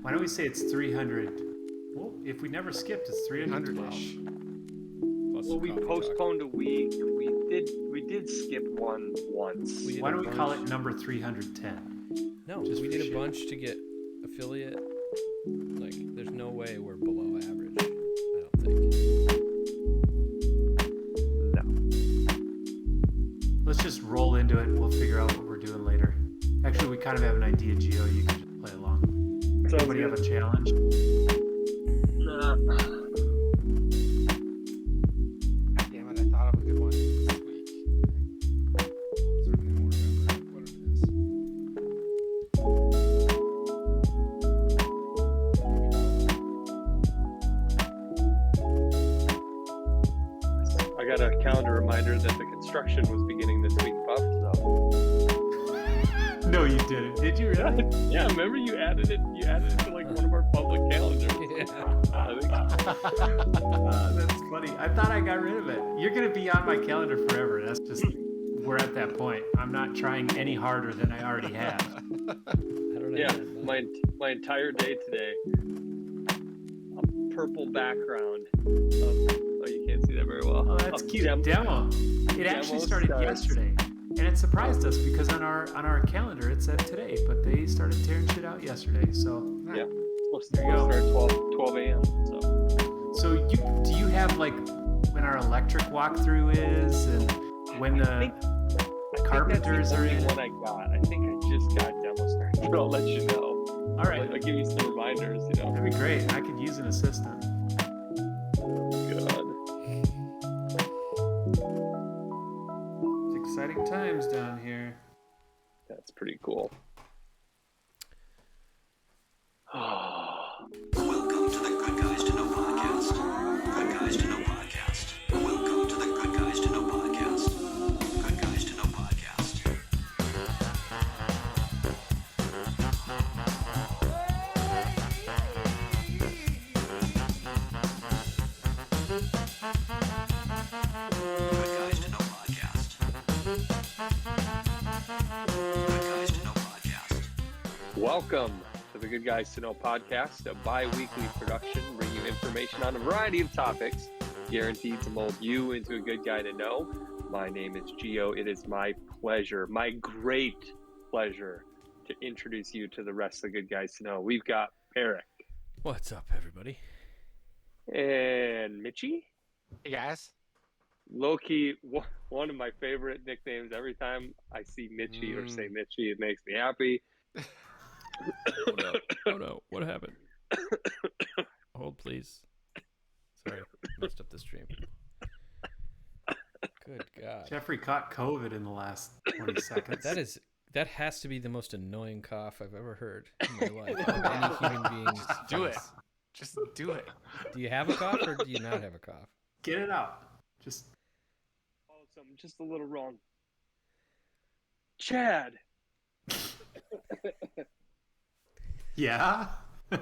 Why don't we say it's 300? Well, if we never skipped, it's 312. Well, we postponed a week. We did skip one once. Why don't we call it number 310? No, Just we for did a shit. bunch to get affiliate. Like, there's no way we're below average. I don't think. No. Let's just roll into it. We'll figure out what we're doing later. Actually, we kind of have an idea, Gio. You can just play along. So Anybody have a challenge? God damn it, I thought of a good one this week. Certainly won't remember what it is. I got a calendar reminder that the construction was beginning this week, Buff. So. No, you didn't. Did you really? Yeah, remember you added it. You added it to like one of our public calendars. Yeah. I think. That's funny. I thought I got rid of it. You're going to be on my calendar forever. That's just, we're at that point. I'm not trying any harder than I already have. I don't know. Yeah, my entire day today. A purple background. Oh, you can't see that very well. Oh, that's cute. Demo. It actually started starts. yesterday. And it surprised us because on our calendar it said today, but they started tearing shit out yesterday. So Yeah, it's supposed There you to go. start 12 a.m. So do you have like when our electric walkthrough is and when the carpenters are in? What I got. I think I just got demo started. But I'll let you know. All right, I'll give you some reminders. You know. that'd be great. I could use an assistant. Good. It's exciting times down here. That's pretty cool. Welcome to the Good Guys to Know podcast. Good Guys to Know podcast. Welcome to the Good Guys to Know podcast. Good Guys to Know podcast. Good Guys to Know podcast. Good Guys to Know podcast. Welcome to the Good Guys to Know podcast, a bi-weekly production bringing you information on a variety of topics, guaranteed to mold you into a good guy to know. My name is Gio. It is my pleasure, my great pleasure, to introduce you to the rest of the Good Guys to Know. We've got Eric What's up, everybody? and Mitchie. Hey guys. Low-key, one of my favorite nicknames. Every time I see Mitchie or say Mitchie, it makes me happy. Oh no, what happened? Hold, please. Sorry, messed up the stream. Good God. Jeffrey caught COVID in the last 20 seconds. That has to be the most annoying cough I've ever heard in my life. Of any human being's Do it. face. Just do it. Do you have a cough or do you not have a cough? Get it out. Just Oh, something just a little wrong. Chad. yeah. You're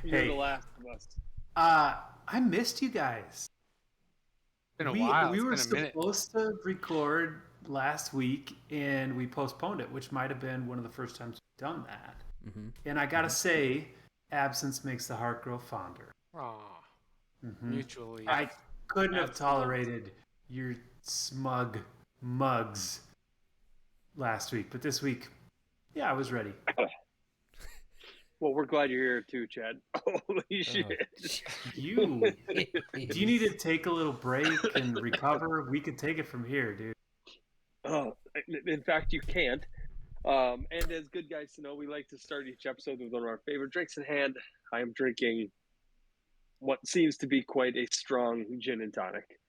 Hey. the last of us. I missed you guys. It's been a while. We It's were been a minute. supposed to record last week, and we postponed it, which might have been one of the first times we've done that. Mm-hmm. And I gotta say, absence makes the heart grow fonder. Aw, Mhm. mutually. I couldn't have Absolutely. tolerated your smug mugs last week, but this week, yeah, I was ready. Well, we're glad you're here too, Chad. Holy shit. You, do you need to take a little break and recover? We could take it from here, dude. Oh, in fact, you can't. And as good guys to know, we like to start each episode with one of our favorite drinks in hand. I am drinking what seems to be quite a strong gin and tonic.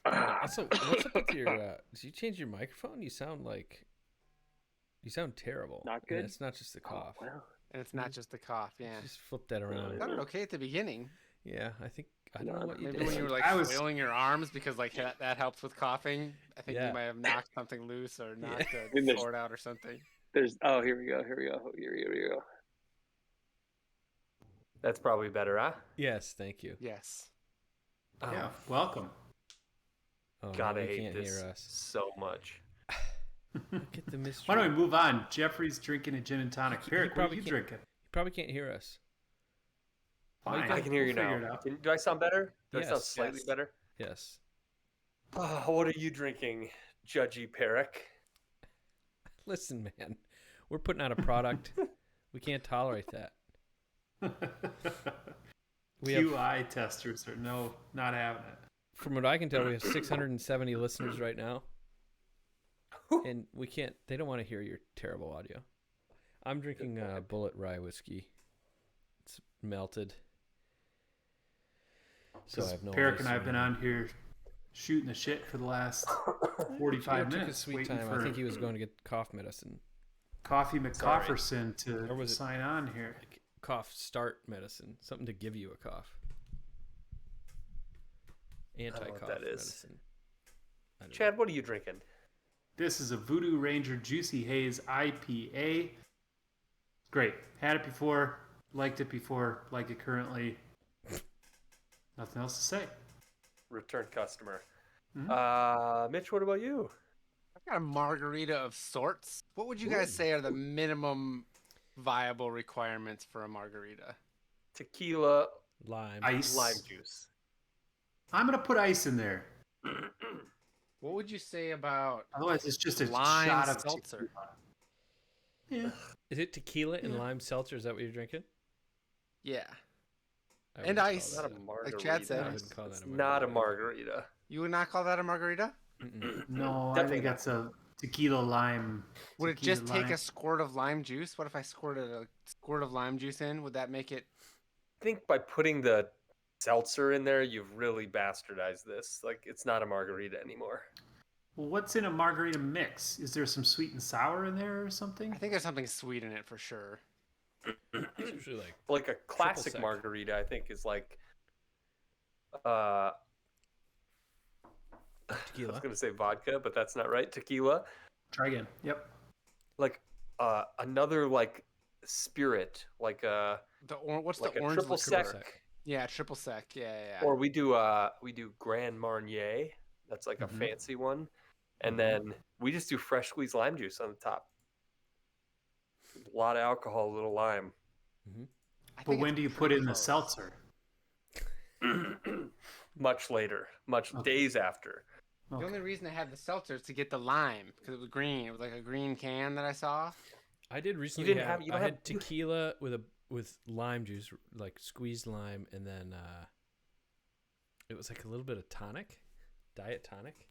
Also, what's up with your? Did you change your microphone? You sound terrible. Not good? And it's not just the cough. Oh, well, And it's not just the cough, yeah. Just flip that around. I sounded okay at the beginning. Yeah, I don't know what you Maybe did. when you were like I was- flailing your arms because like that helps with coughing. I think Yeah. you might have knocked something loose or knocked I a mean, there's- sword out or something. here we go. Here we go. That's probably better, huh? Yes, thank you. Yes. Yeah, welcome. Oh, Gotta no, you hate can't this hear us. so much. Get the mystery. Why don't we move on? Jeffrey's drinking a gin and tonic. You Eric, what are probably you can't- drinking? You Probably can't hear us. Fine. I can hear you We'll figure it now. out. Do I sound better? Do I sound Yes. slightly Yes. better? Yes. What are you drinking, Judgy Perrick? Listen, man, we're putting out a product. We can't tolerate that. We have, QI testers are not having it. from what I can tell, we have 670 listeners right now, and we can't. They don't want to hear your terrible audio. I'm drinking Bullet Rye whiskey. It's melted, so I have no. Peric ice and or I have been anything. on here shooting the shit for the last Gio 45 took his minutes. sweet Waiting time. for I think he was going to get cough medicine, Coffee McCofferson Or to was it- sign on here. like cough start medicine, something to give you a cough. Anti-cough that is. medicine. I don't know. Chad, what are you drinking? This is a Voodoo Ranger Juicy Haze IPA. Great. Had it before. Liked it before. Like it currently. Nothing else to say. Return customer. Mhm. Mitch, what about you? I've got a margarita of sorts. What would you guys say are the minimum viable requirements for a margarita? Tequila, Lime. Ice. lime juice. I'm going to put ice in there. What would you say about Otherwise, it's just a lime shot of seltzer? tequila. Yeah. Is it tequila and Yeah. lime seltzer? Is that what you're drinking? Yeah. I And wouldn't call ice. that Not a a- margarita. Chad said. I wouldn't call that It's a not a margarita. margarita. You would not call that a margarita? Mm-mm. No, I Definitely think not. that's a tequila lime. Would it tequila just take lime. a squirt of lime juice? What if I squirted a squirt of lime juice in? Would that make it? I think by putting the seltzer in there, you've really bastardized this. Like, it's not a margarita anymore. Well, what's in a margarita mix? Is there some sweet and sour in there or something? I think there's something sweet in it for sure. It's usually like Like a classic sec. margarita, I think, is like, I was tequila. going to say vodka, but that's not right. Tequila. Try again. Yep. Like, another, like, spirit, like a, What's like the a orange triple liqueur? sec. Yeah, triple sec. Yeah, yeah. Or we do Grand Marnier. That's like a Mhm. fancy one. And then we just do fresh squeezed lime juice on the top. A lot of alcohol, a little lime. I But think when it's do you pretty put in the close. seltzer? Much later, Okay. days after. The Okay. only reason I had the seltzer is to get the lime because it was green. It was like a green can that I saw. I did recently didn't have, have- you I don't had have- tequila with lime juice, like squeezed lime, and then it was like a little bit of tonic, diet tonic.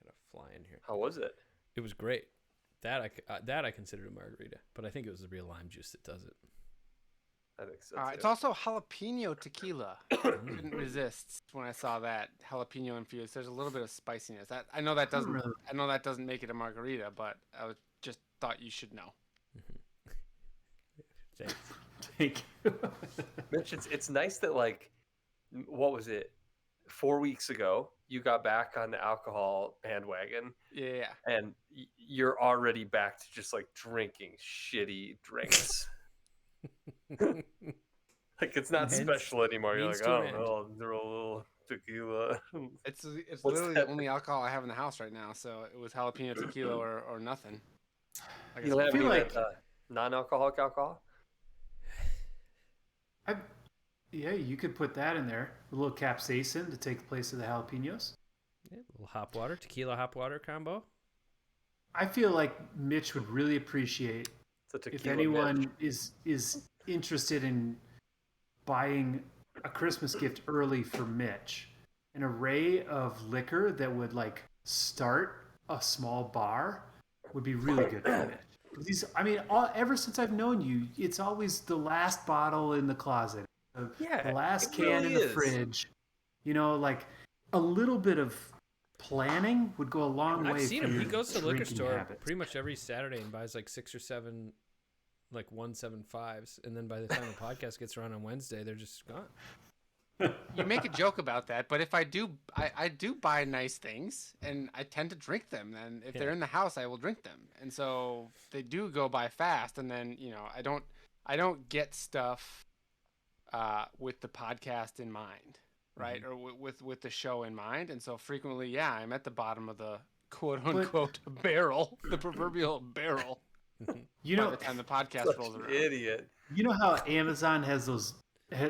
I got a fly in here. How was it? It was great. That I considered a margarita, but I think it was the real lime juice that does it. I think so. It's too. also jalapeno tequila. Couldn't resist when I saw that jalapeno infused. There's a little bit of spiciness. That I know that doesn't. Really? I know that doesn't make it a margarita, but just thought you should know. Thanks. Thank you. Mitch, it's nice that, like, what was it? 4 weeks ago, you got back on the alcohol bandwagon, Yeah. and you're already back to just like drinking shitty drinks. Like, it's not Hence- special anymore. You're means like, to oh, an end. well, throw a little tequila. It's What's literally that? the only alcohol I have in the house right now. So it was jalapeno tequila or nothing. I You guess don't have feel any like- of that, non-alcoholic alcohol? Yeah, you could put that in there. A little capsaicin to take the place of the jalapenos. Yeah, a little hop water, tequila hop water combo. I feel like Mitch would really appreciate It's a tequila. if anyone Mitch. is interested in buying a Christmas gift early for Mitch, an array of liquor that would like start a small bar would be really good for Mitch. Ever since I've known you, it's always the last bottle in the closet, Yeah, the last it can really in the is. fridge. You know, like a little bit of planning would go a long way. I've seen for him. He your goes to the liquor drinking store habits. pretty much every Saturday and buys like 6 or 7, like 175s, and then by the time the podcast gets around on Wednesday, they're just gone. You make a joke about that, but if I do buy nice things, and I tend to drink them. And if they're Yeah. in the house, I will drink them. And so they do go by fast. And then I don't get stuff with the podcast in mind, right? Or with the show in mind. And so frequently, I'm at the bottom of the quote unquote barrel, the proverbial barrel. You by know, the time the podcast Such rolls an around. idiot. you know how Amazon has those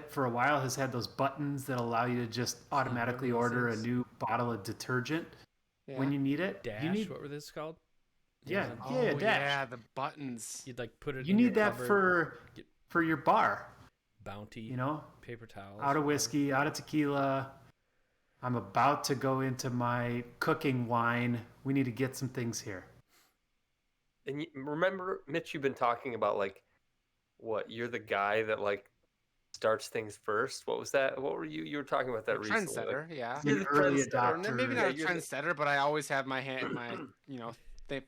for a while has had those buttons that allow you to just automatically whatever order a this is. new bottle of detergent when Yeah. you need it. Dash. You need What were this called? yeah, Amazon. yeah, Oh Dash. yeah, the buttons. You'd like put it. You in need your that cupboard, get for your bar. Bounty. You know, Paper towels. out of whatever. whiskey, out of tequila. I'm about to go into my cooking wine. We need to get some things here. And remember, Mitch, you've been talking about like, what, you're the guy that like starts things first. What was that? What were you? You were talking about that A recently. trendsetter, Like, yeah. you're An the early trendsetter. Or maybe adopter. not a you're the- trendsetter, but I always have my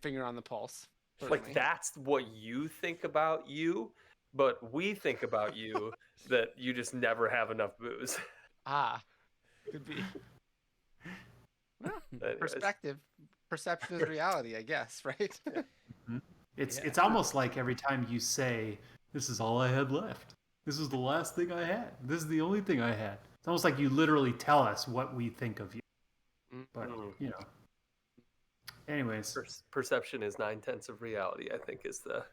finger on the pulse. Like certainly. that's what you think about you, but we think about you that you just never have enough booze. Ah, could be. Well, Anyways. perspective, perception is reality, I guess, right? It's almost like every time you say, "This is all I had left. This is the last thing I had. This is the only thing I had." It's almost like you literally tell us what we think of you. But you know. Anyways, Perception is 9/10 of reality, I think, is the.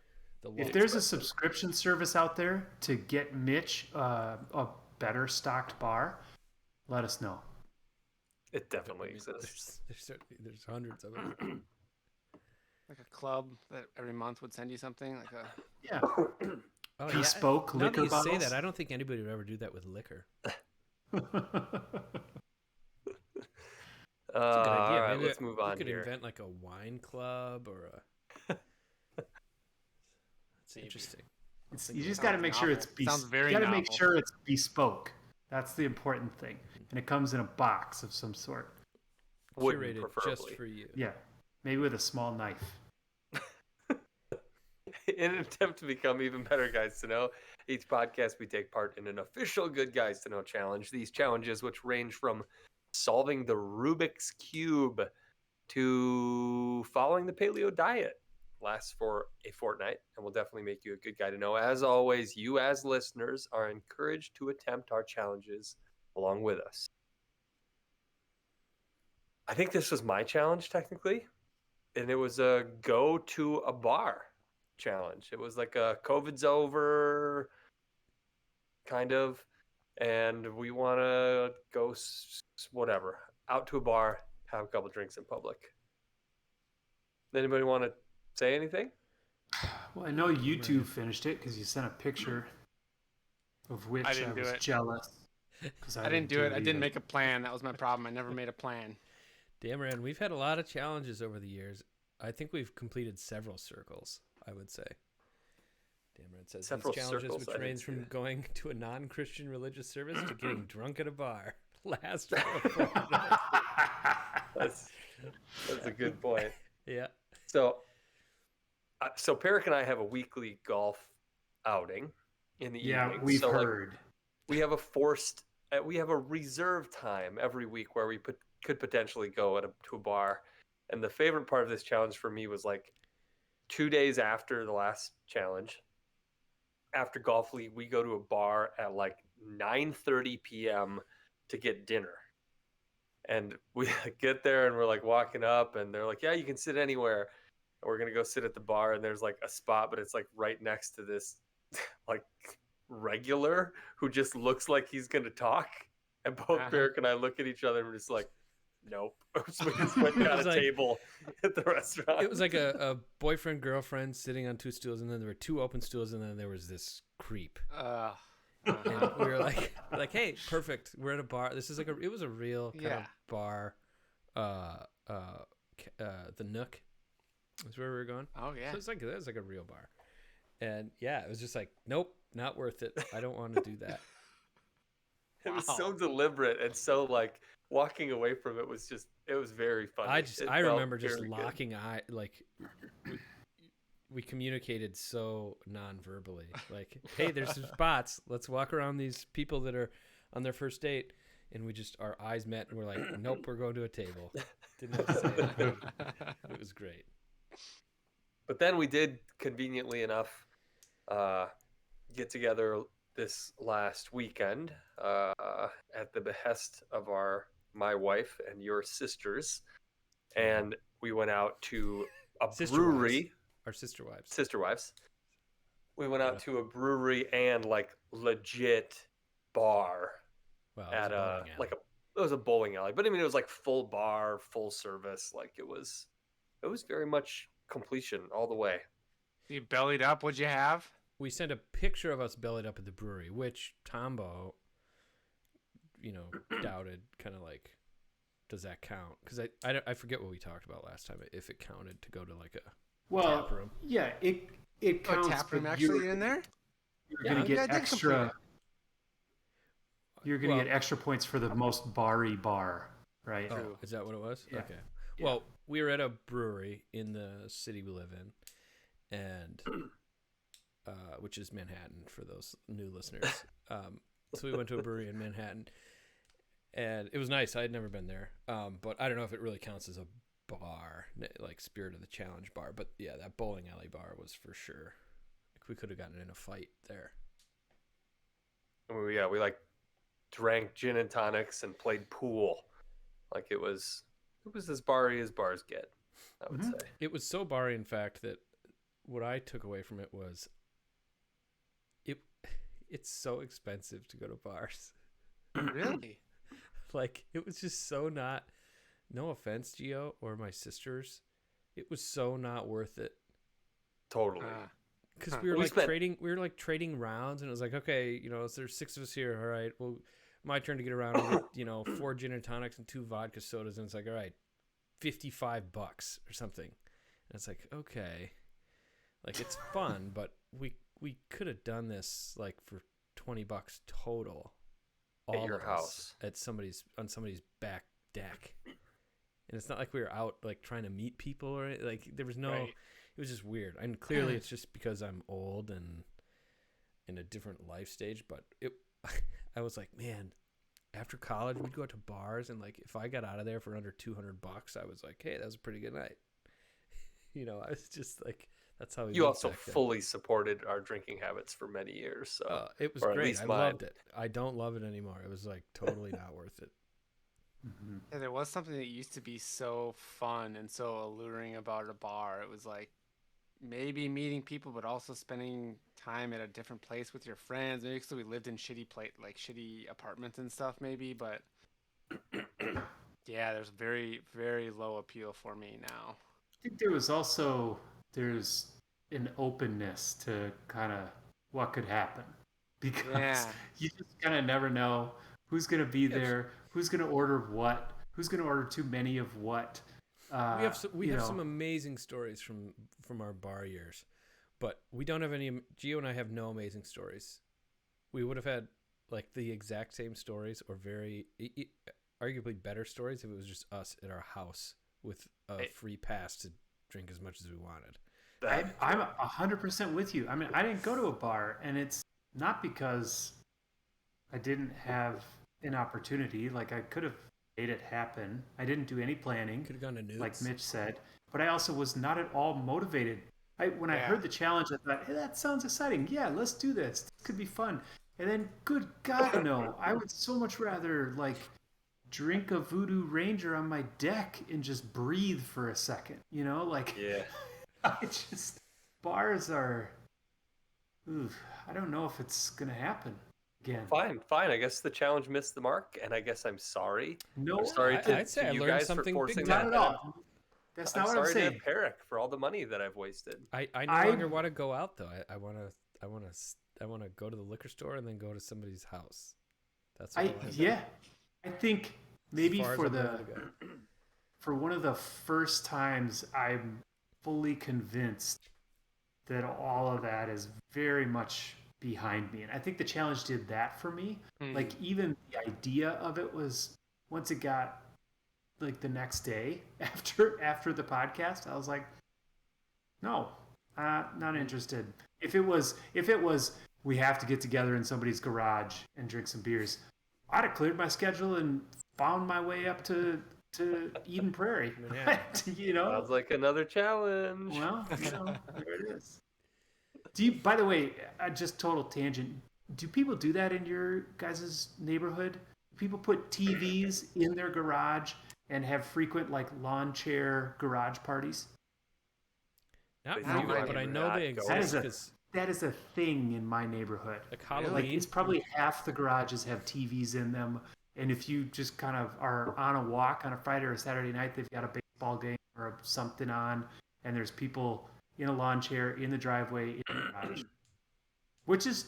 if there's a subscription service out there to get Mitch a better stocked bar, let us know. It definitely exists. There's hundreds of them. Like a club that every month would send you something, like a. Yeah. Oh, Bespoke Now that liquor you bottles. say that, I don't think anybody would ever do that with liquor. That's a good idea. All right, Maybe let's move on we could here. invent like a wine club or a. That's interesting. You just got to make sure it's Sounds very you got to make novel. sure it's bespoke. That's the important thing, and it comes in a box of some sort. Wooden, Curated just preferably. for you. Yeah, maybe with a small knife. In an attempt to become even better guys to know, each podcast we take part in an official Good Guys to Know challenge. These challenges, which range from solving the Rubik's Cube to following the paleo diet, lasts for a fortnight and will definitely make you a good guy to know. As always, you as listeners are encouraged to attempt our challenges along with us. I think this was my challenge technically, and it was a go to a bar challenge. It was like a COVID's over kind of, and we want to go whatever out to a bar, have a couple drinks in public. Anybody want to say anything? Well, I know you two finished it because you sent a picture of which I I, didn't do was it. jealous. 'Cause I didn't do it. I didn't either. make a plan. That was my problem. I never made a plan. Damn, Rand, we've had a lot of challenges over the years. I think we've completed several circles, I would say. Damn, Rand says Several these challenges, circles, I which didn't range see from that. going to a non-Christian religious service to getting drunk at a bar, last for a fortnight. That's a good point. Yeah. So Peric and I have a weekly golf outing in the Yeah, evening. we've So, like, heard. we have a reserved time every week where we could potentially go to a bar. And the favorite part of this challenge for me was like 2 days after the last challenge, after golf league, we go to a bar at like 9:30 p.m. to get dinner. And we get there and we're like walking up and they're like, yeah, you can sit anywhere. And we're going to go sit at the bar and there's like a spot, but it's like right next to this like regular who just looks like he's going to talk. And both Peric and I look at each other and we're just like, nope. So we just went down a like- table at the restaurant. It was like a boyfriend, girlfriend sitting on two stools, and then there were two open stools, and then there was this creep. And we were like, hey, perfect. We're at a bar. This is it was a real kind of bar. The Nook is where we were going. Oh yeah. So that was like a real bar. And yeah, it was just like, nope, not worth it. I don't want to do that. It was so deliberate and so like walking away from it was very funny. I remember just locking eye, like we communicated so non-verbally, like, hey, there's some spots. Let's walk around these people that are on their first date. And our eyes met and we're like, nope, we're going to a table. Didn't have to say anything. It was great. But then we did, conveniently enough, get together this last weekend at the behest of my wife and your sisters, and we went out to a brewery. Our sister wives. Sister wives. We went out to a brewery and like legit bar Wow, it was at a bowling alley. it was a bowling alley, but I mean it was like full bar, full service. Like it was very much completion all the way. You bellied up. What'd you have? We sent a picture of us bellied up at the brewery, which Tombo, doubted, kind of like, does that count? Because I forget what we talked about last time, if it counted to go to like a tap room. Yeah, it counts. A tap room but actually in there? You're gonna get I did extra. complete You're gonna get extra points for the most bar-y bar, right? Oh, is that what it was? Yeah. Okay. Well, we were at a brewery in the city we live in, and which is Manhattan for those new listeners. So we went to a brewery in Manhattan, and it was nice. I had never been there, but I don't know if it really counts as a bar, like Spirit of the Challenge bar. But yeah, that bowling alley bar was for sure. Like we could have gotten in a fight there. We like drank gin and tonics and played pool. Like it was as bar-y as bars get, I would say. It was so bar-y, in fact, that what I took away from it was it's so expensive to go to bars. Really? Like, it was just so not, no offense, Gio, or my sisters, it was so not worth it. Totally. Because we were trading rounds, and it was like, okay, so there's 6 of us here. All right, well, my turn to get around and get, 4 gin and tonics and 2 vodka sodas, and it's like, all right, $55 or something. And it's like, okay, like it's fun, but we could have done this like for $20 total. At your house, on somebody's back deck, and it's not like we were out like trying to meet people or like there was no. Right. It was just weird, and clearly it's just because I'm old and in a different life stage. But I was like, man, after college we'd go out to bars, and like if I got out of there for under $200, I was like, hey, that was a pretty good night. I was just like, that's how we. You also fully supported our drinking habits for many years, so it was great. I loved it. I don't love it anymore. It was like totally not worth it. Mm-hmm. Yeah, there was something that used to be so fun and so alluring about a bar. It was like maybe meeting people, but also spending time at a different place with your friends. Maybe because we lived in shitty apartments and stuff, maybe. But yeah, there's very, very low appeal for me now. I think there's an openness to kind of what could happen because you just kind of never know who's going to be there, who's going to order what, who's going to order too many of what. We have some amazing stories from our bar years, but we don't have any. Gio and I have no amazing stories. We would have had like the exact same stories or very arguably better stories if it was just us at our house with a free pass to drink as much as we wanted. I'm 100% with you. I mean, I didn't go to a bar, and it's not because I didn't have an opportunity. Like, I could have made it happen. I didn't do any planning. Could have gone to Nudes. Like Mitch said. But I also was not at all motivated. When I heard the challenge, I thought, hey, that sounds exciting. Yeah, let's do this. This could be fun. And then, good God, no. I would so much rather, like, drink a Voodoo Ranger on my deck and just breathe for a second. Yeah. Bars are, I don't know if it's going to happen again. Fine. I guess the challenge missed the mark, and I guess I'm sorry. No, I'm sorry I'd say to I you learned guys something for forcing big that. time. Not at all. That's not what I'm saying. I'm sorry to Peric for all the money that I've wasted. I no longer want to go out though. I want to go to the liquor store and then go to somebody's house. That's what I want to do. Yeah. I think maybe As far as for I'm willing to go. for one of the first times I'm fully convinced that all of that is very much behind me. And I think the challenge did that for me. Like even the idea of it was once it got like the next day after the podcast, I was like, no, not interested. If it was we have to get together in somebody's garage and drink some beers, I'd have cleared my schedule and found my way up to Eden Prairie. Sounds like another challenge. Well, there it is. By the way, just total tangent. Do people do that in your guys' neighborhood? People put TVs in their garage and have frequent like lawn chair garage parties? Not But freeway, you but I would know not they go That exist is a because that is a thing in my neighborhood. like Really? Like Halloween. it's probably half the garages have TVs in them, and if you just kind of are on a walk on a Friday or a Saturday night, they've got a baseball game or something on, and there's people in a lawn chair in the driveway in the garage, which is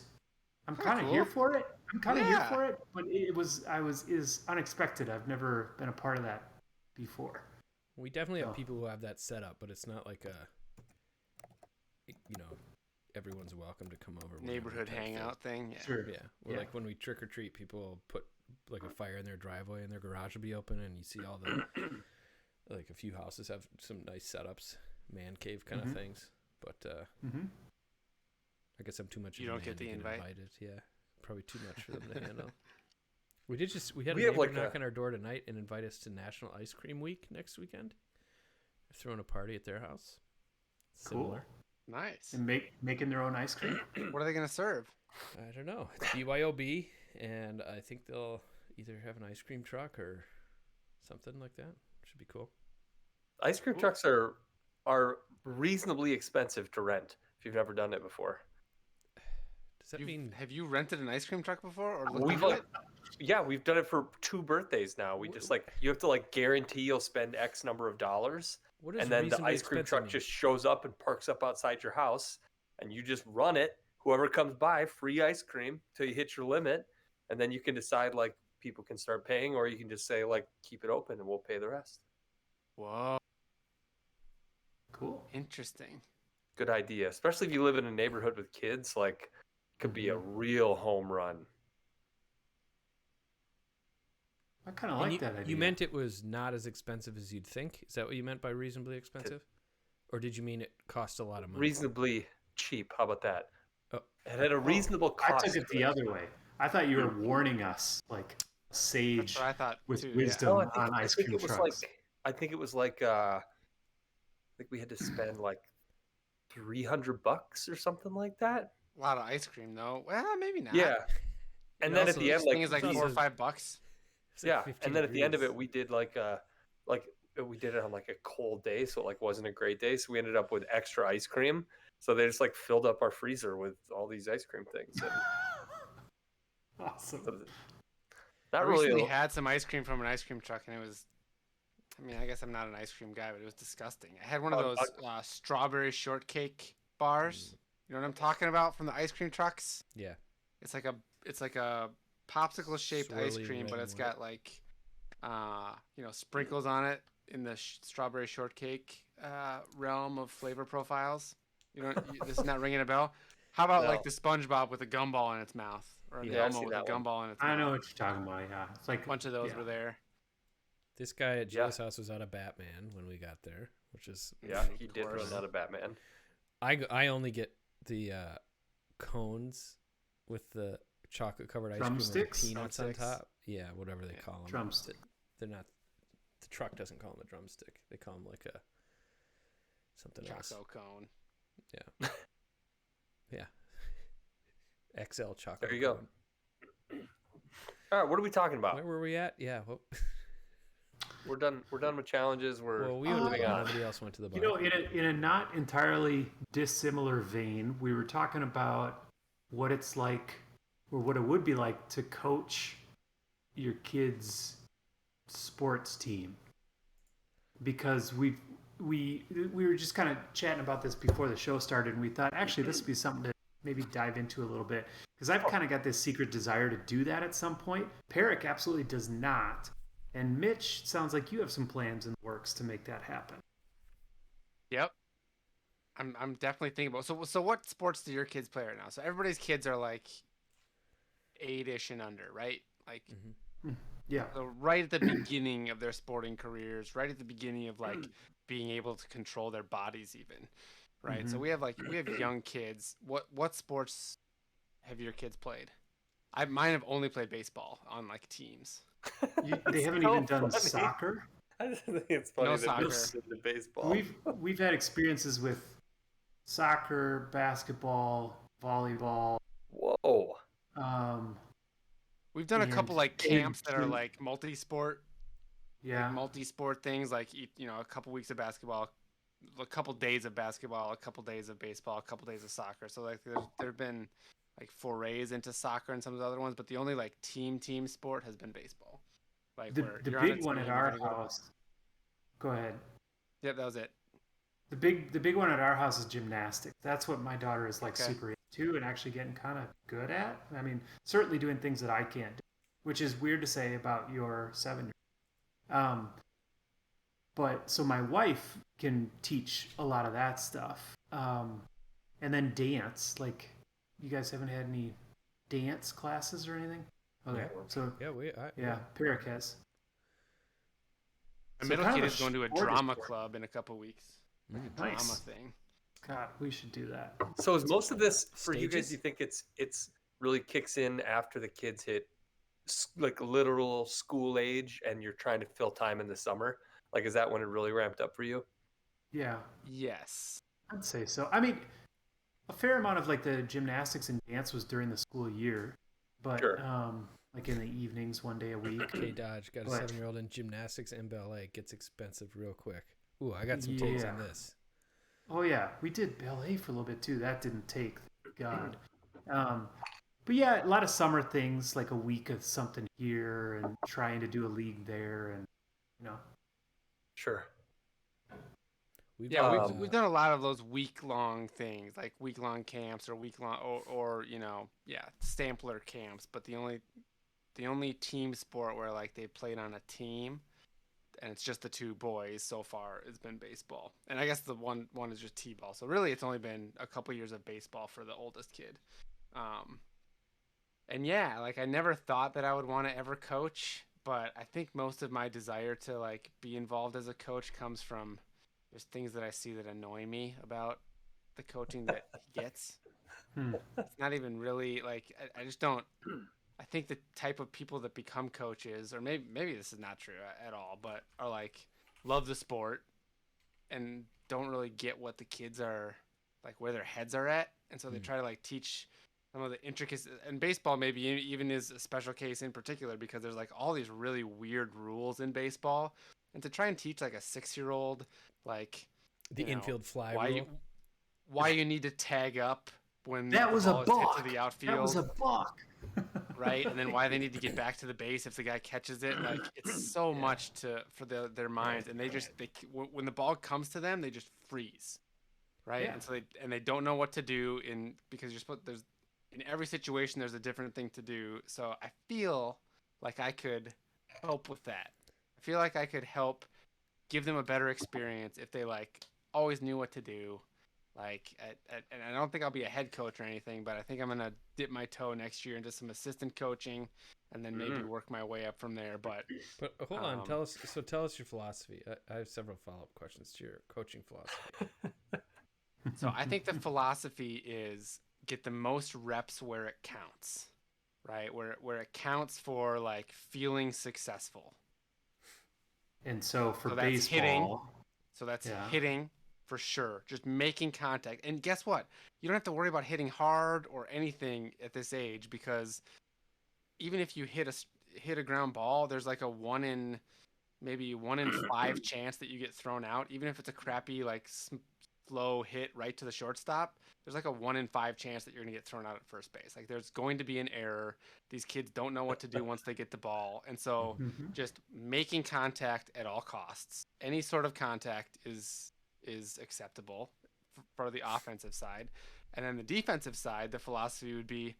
I'm Kinda kind of here cool. for it. I'm kind of here Yeah. for it, but is unexpected. I've never been a part of that before. We definitely have So. people who have that set up, but it's not like everyone's welcome to come over. whenever Neighborhood type thing. hangout thing. Yeah. Sure. Yeah, or Yeah. like when we trick or treat, people will put like a fire in their driveway, and their garage will be open, and you see all the like a few houses have some nice setups, man cave kind of things. But Mm-hmm. I guess I'm too much. You of a don't get man to the invite? invited. Yeah, probably too much for them to handle. We had We a have, neighbor like, knock on our door tonight and invite us to National Ice Cream Week next weekend. They're throwing a party at their house. Similar. Nice. And making their own ice cream. What are they gonna serve? I don't know. It's BYOB, and I think they'll either have an ice cream truck or something like that. Should be cool. Ice cream trucks are reasonably expensive to rent if you've never done it before. Does that mean Have you rented an ice cream truck before, or looked We've into it? yeah, we've done it for 2 birthdays now. We just you have to guarantee you'll spend X number of dollars, what is and then the reasonably ice cream expensive truck mean? just shows up and parks up outside your house, and you just run it. Whoever comes by, free ice cream till you hit your limit, and then you can decide people can start paying, or you can just say keep it open and we'll pay the rest. Whoa, Cool. interesting. Good idea, especially if you live in a neighborhood with kids. Could be a real home run. I kind of And like that idea. You meant it was not as expensive as you'd think? Is that what you meant by reasonably expensive? Or did you mean it cost a lot of money? Reasonably cheap. How about that? Oh. It had a reasonable cost. I took it the other way. I thought you were warning us, like a sage That's what I thought with too. wisdom No, on ice cream it was trucks. I think it was I think we had to spend $300 or something like that. Yeah. A lot of ice cream though. Well, maybe not. Yeah. And then at Also, the end, this thing is like these- $4 or $5. It's like yeah, 15 and then at the end of it, degrees. we did we did it on a cold day, so it wasn't a great day. So we ended up with extra ice cream. So they just filled up our freezer with all these ice cream things. And Awesome. not I really. recently had some ice cream from an ice cream truck, and it was. I mean, I guess I'm not an ice cream guy, but it was disgusting. I had one of those strawberry shortcake bars. You know what I'm talking about from the ice cream trucks? Yeah. It's like a popsicle shaped ice Swirly cream, red but and it's white. got sprinkles on it in the strawberry shortcake realm of flavor profiles. This is not ringing a bell. How about No. the SpongeBob with a gumball in its mouth, or Yeah, I've Elmo seen with a that one. gumball in its mouth? I know what you're talking about. Yeah, it's like A bunch of those yeah. were there. This guy at Yeah. Joe's house was out of Batman when we got there, which is Yeah, he did course. run out of Batman. I only get the cones with the chocolate covered ice cream with the Drumsticks? peanuts Drumsticks. on top. Yeah, whatever they call them. drumstick. They're not. The truck doesn't call them a drumstick. They call them something else. Choco cone. Yeah. Yeah. XL chocolate. There you go. cone. All right, what are we talking about? Where were we at? Yeah. Well, We're done. We're done with challenges. We're we went to moving the bar. on. Nobody else went to the bar. You know, in a not entirely dissimilar vein, we were talking about what it's like, or what it would be like to coach your kids' sports team. Because we were just kind of chatting about this before the show started, and we thought actually this would be something to maybe dive into a little bit. Because I've kind of got this secret desire to do that at some point. Peric absolutely does not. And Mitch, sounds like you have some plans in the works to make that happen. Yep. I'm definitely thinking about. So what sports do your kids play right now? So everybody's kids are 8-ish and under, right? Yeah. So right at the beginning of their sporting careers, right at the beginning of being able to control their bodies even. Right? So we have young kids. What sports have your kids played? Mine have only played baseball on teams. They haven't so even done funny. soccer. I just think it's funny No that soccer. this is the baseball. We've had experiences with soccer, basketball, volleyball. Whoa. We've done a And couple camps that are gym- multi-sport, Yeah. multi-sport things a couple weeks of basketball, a couple days of basketball, a couple days of baseball, a couple days of soccer. So like there've been like forays into soccer and some of the other ones, but the only like team sport has been baseball. Like where The you're on a big one team, at you our gotta go to. house. Go ahead. Yep, that was it. The big one at our house is gymnastics. That's what my daughter is like Okay. super into and actually getting kind of good at. I mean, certainly doing things that I can't do, which is weird to say about your 7-year-old. But so my wife can teach a lot of that stuff. And then dance. Like, you guys haven't had any dance classes or anything? Okay, so Yeah, Peric has. My So middle kind kid of is going to a sport drama sport. club in a couple weeks. Like a drama Nice. thing. God, we should do that. So is most of this for you guys? Stages? Do you think it's really kicks in after the kids hit like literal school age, and you're trying to fill time in the summer? Like, is that when it really ramped up for you? Yeah, Yes. I'd say so. I mean, a fair amount of like the gymnastics and dance was during the school year, but Sure. like in the evenings, one day a week. K Dodge got a But- 7-year-old in gymnastics and ballet. It gets expensive real quick. Ooh, I got some takes on Yeah. this. Oh yeah, we did ballet for a little bit too. That didn't take, thank God. But yeah, a lot of summer things, like a week of something here and trying to do a league there, and you know. Sure. Yeah, got, we've done a lot of those week-long things, like week-long camps or week-long or Stampler camps. But the only team sport where like they played on a team, and it's just the two boys so far, has been baseball. And I guess the one is just t-ball. So really, it's only been a couple years of baseball for the oldest kid. And yeah, like I never thought that I would want to ever coach, but I think most of my desire to like be involved as a coach comes from there's things that I see that annoy me about the coaching that he gets. It's not even really like I just don't. I think the type of people that become coaches, or maybe this is not true at all, but are like love the sport and don't really get what the kids are like, where their heads are at, and so they try to like teach some of the intricacies. And baseball maybe even is a special case in particular because there's like all these really weird rules in baseball, and to try and teach like a 6-year-old like the infield fly why rule. why you need to tag up when That the was a ball is balk. hit to the outfield. That was a balk. Right, and then why they need to get back to the base if the guy catches it. Like it's so much for their minds, and when the ball comes to them, they just freeze, right? Yeah. And so they don't know what to do because there's in every situation there's a different thing to do. So I feel like I could help with that. I feel like I could help give them a better experience if they like always knew what to do. Like, and I don't think I'll be a head coach or anything, but I think I'm gonna dip my toe next year into some assistant coaching, and then maybe work my way up from there. But hold on, tell us your philosophy. I have several follow-up questions to your coaching philosophy. so I think the philosophy is get the most reps where it counts, right? Where it counts for like feeling successful. And so for So that's baseball, hitting. So that's Yeah. hitting for sure. Just making contact. And guess what? You don't have to worry about hitting hard or anything at this age because even if you hit a ground ball, there's like a 1 in 5 chance that you get thrown out. Even if it's a crappy like slow hit right to the shortstop, there's like a 1 in 5 chance that you're going to get thrown out at first base. Like there's going to be an error. These kids don't know what to do once they get the ball. And so just making contact at all costs. Any sort of contact is acceptable for the offensive side. And then the defensive side, the philosophy would be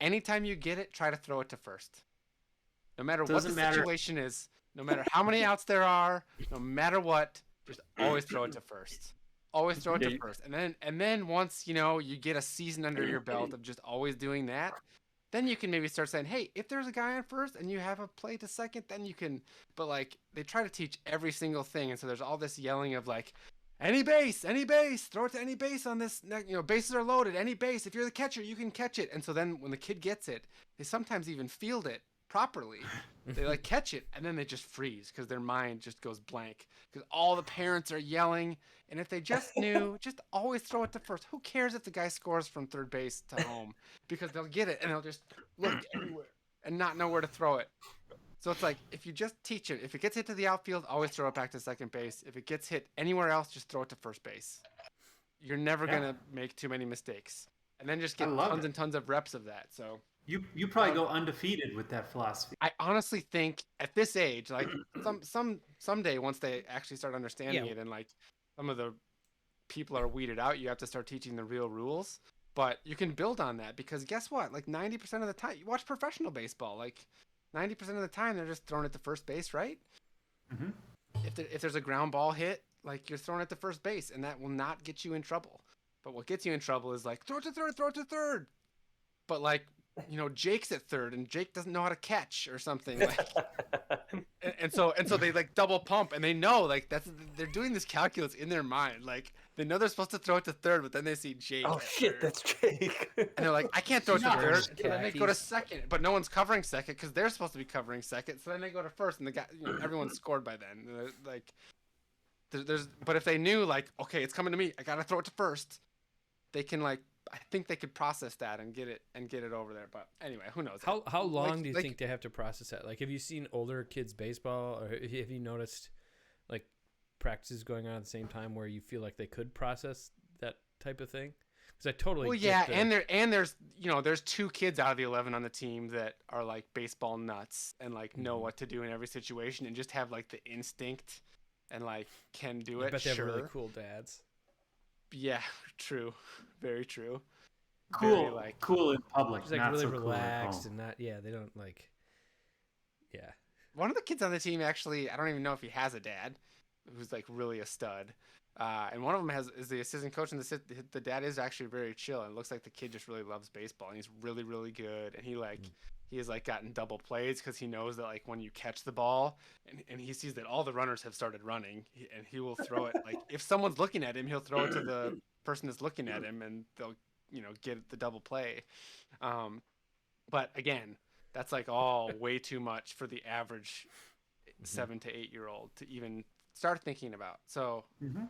anytime you get it, try to throw it to first. No matter what the situation is, no matter how many outs there are, no matter what, just always throw it to first. Always throw it to first. And then once, you get a season under your belt of just always doing that, then you can maybe start saying, hey, if there's a guy on first and you have a play to second, then you can. But like they try to teach every single thing. And so there's all this yelling of like, any base, throw it to any base on this, bases are loaded, any base. If you're the catcher, you can catch it. And so then when the kid gets it, they sometimes even field it properly. They like catch it and then they just freeze because their mind just goes blank because all the parents are yelling. And if they just knew, just always throw it to first. Who cares if the guy scores from third base to home because they'll get it and they'll just look everywhere and not know where to throw it. So it's like if you just teach it, if it gets hit to the outfield, always throw it back to second base. If it gets hit anywhere else, just throw it to first base. You're never gonna make too many mistakes, and then just I get love tons it. and tons of reps of that. So You probably go undefeated with that philosophy. I honestly think at this age, like someday once they actually start understanding Yeah. it, and like some of the people are weeded out, you have to start teaching the real rules. But you can build on that because guess what? Like 90% of the time, you watch professional baseball. Like 90% of the time, they're just throwing it to first base, right? Mhm. If there's a ground ball hit, like you're throwing it to first base, and that will not get you in trouble. But what gets you in trouble is like throw it to third, throw it to third. But like Jake's at third, and Jake doesn't know how to catch or something. Like, and so they like double pump, and they know like they're doing this calculus in their mind. Like they know they're supposed to throw it to third, but then they see Jake. Oh at shit, third. that's Jake. And they're like, I can't throw it to Yeah. third. And so then they go to Khakis. second, but no one's covering second because they're supposed to be covering second. So then they go to first, and the guy, everyone's scored by then. And they're like, but if they knew like, okay, it's coming to me, I gotta throw it to first. They can like, I think they could process that and get it over there. But anyway, who knows? How long Like- do you like- think they have to process that? Like, have you seen older kids baseball, or have you noticed like practices going on at the same time where you feel like they could process that type of thing? Because I totally Well, get yeah, the- and there's there's 2 kids out of the 11 on the team that are like baseball nuts and like know what to do in every situation and just have like the instinct and like can do I it. bet they have Sure. really cool dads. Yeah, true. Very true. Cool, Very, like, cool in public, Just like not really so cool at relaxed home. and not they don't like one of the kids on the team actually, I don't even know if he has a dad, who's like really a stud. And one of them is the assistant coach, and the dad is actually very chill. And it looks like the kid just really loves baseball, and he's really really good. And he has like gotten double plays because he knows that like when you catch the ball, and he sees that all the runners have started running, and he will throw it like if someone's looking at him, he'll throw it to the person that's looking at him, and they'll get the double play. But again, that's like all way too much for the average 7 to 8 year old to even start thinking about. So Mhm.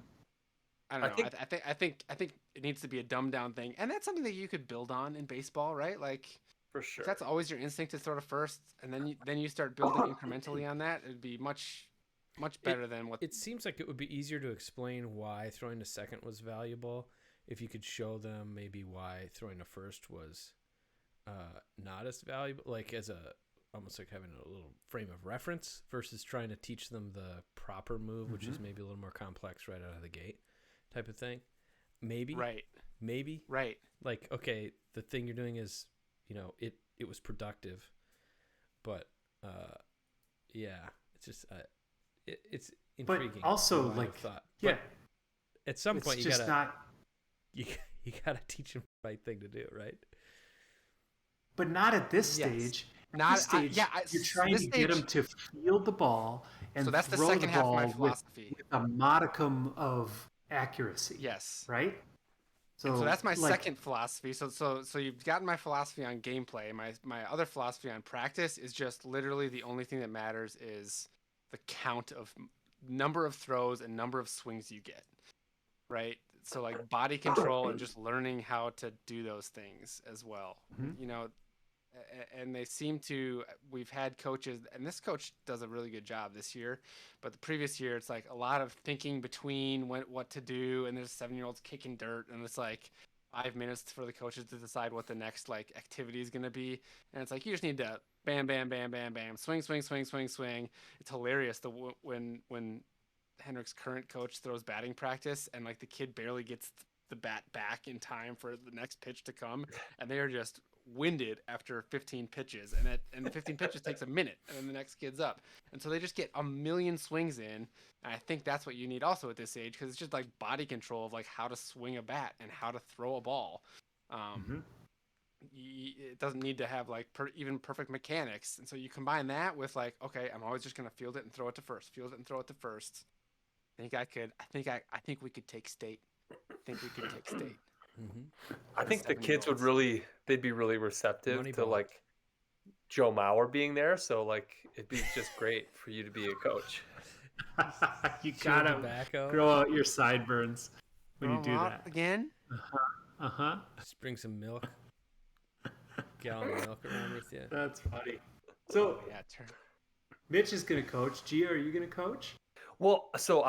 I don't know. I I think it needs to be a dumbed down thing, and that's something that you could build on in baseball, right? Like For if sure. that's always your instinct to throw to first, and then you start building incrementally on that. It'd be much better than what. it seems like it would be easier to explain why throwing to second was valuable if you could show them maybe why throwing to first was not as valuable, like as almost like having a little frame of reference versus trying to teach them the proper move, which is maybe a little more complex right out of the gate type of thing. Maybe Right. like, okay, the thing you're doing is it was productive, but yeah, it's just it's intriguing. also, the line of like, thought. Yeah, At some it's point you just gotta not, you gotta teach them the right thing to do, right? but not at this Yes. stage. At Not- this stage, you're trying this to get them stage- to field the ball and So that's the throw second the half of ball my with philosophy. a modicum of accuracy. Yes. Right. So that's my like, second philosophy. So you've gotten my philosophy on gameplay. My other philosophy on practice is just literally the only thing that matters is the count of number of throws and number of swings you get. Right? So like body control and just learning how to do those things as well. Mhm. And they seem to, we've had coaches, and this coach does a really good job this year, but the previous year it's like a lot of thinking between what to do, and there's 7-year-olds kicking dirt, and it's like 5 minutes for the coaches to decide what the next like activity is going to be, and it's like you just need to bam bam bam bam bam swing swing swing swing swing. It's hilarious when Henrik's current coach throws batting practice, and like the kid barely gets the bat back in time for the next pitch to come, and they are just winded after 15 pitches, and the 15 pitches takes a minute, and then the next kid's up, and so they just get a million swings in. And I think that's what you need also at this age, because it's just like body control of like how to swing a bat and how to throw a ball. It doesn't need to have like even perfect mechanics, and so you combine that with like, okay, I'm always just gonna field it and throw it to first, field it and throw it to first. I think we could take state. I think we could take state. I think the kids would they'd be really receptive to Moneyball. like Joe Mauer being there. So like it'd be just great for you to be a coach. You Chew gotta tobacco. grow out your sideburns when you Throw do 'em out that. again. Just bring some milk, gallon of milk around with you. That's funny. So Yeah, Mitch is going to coach. Gio, are you going to coach? Well, so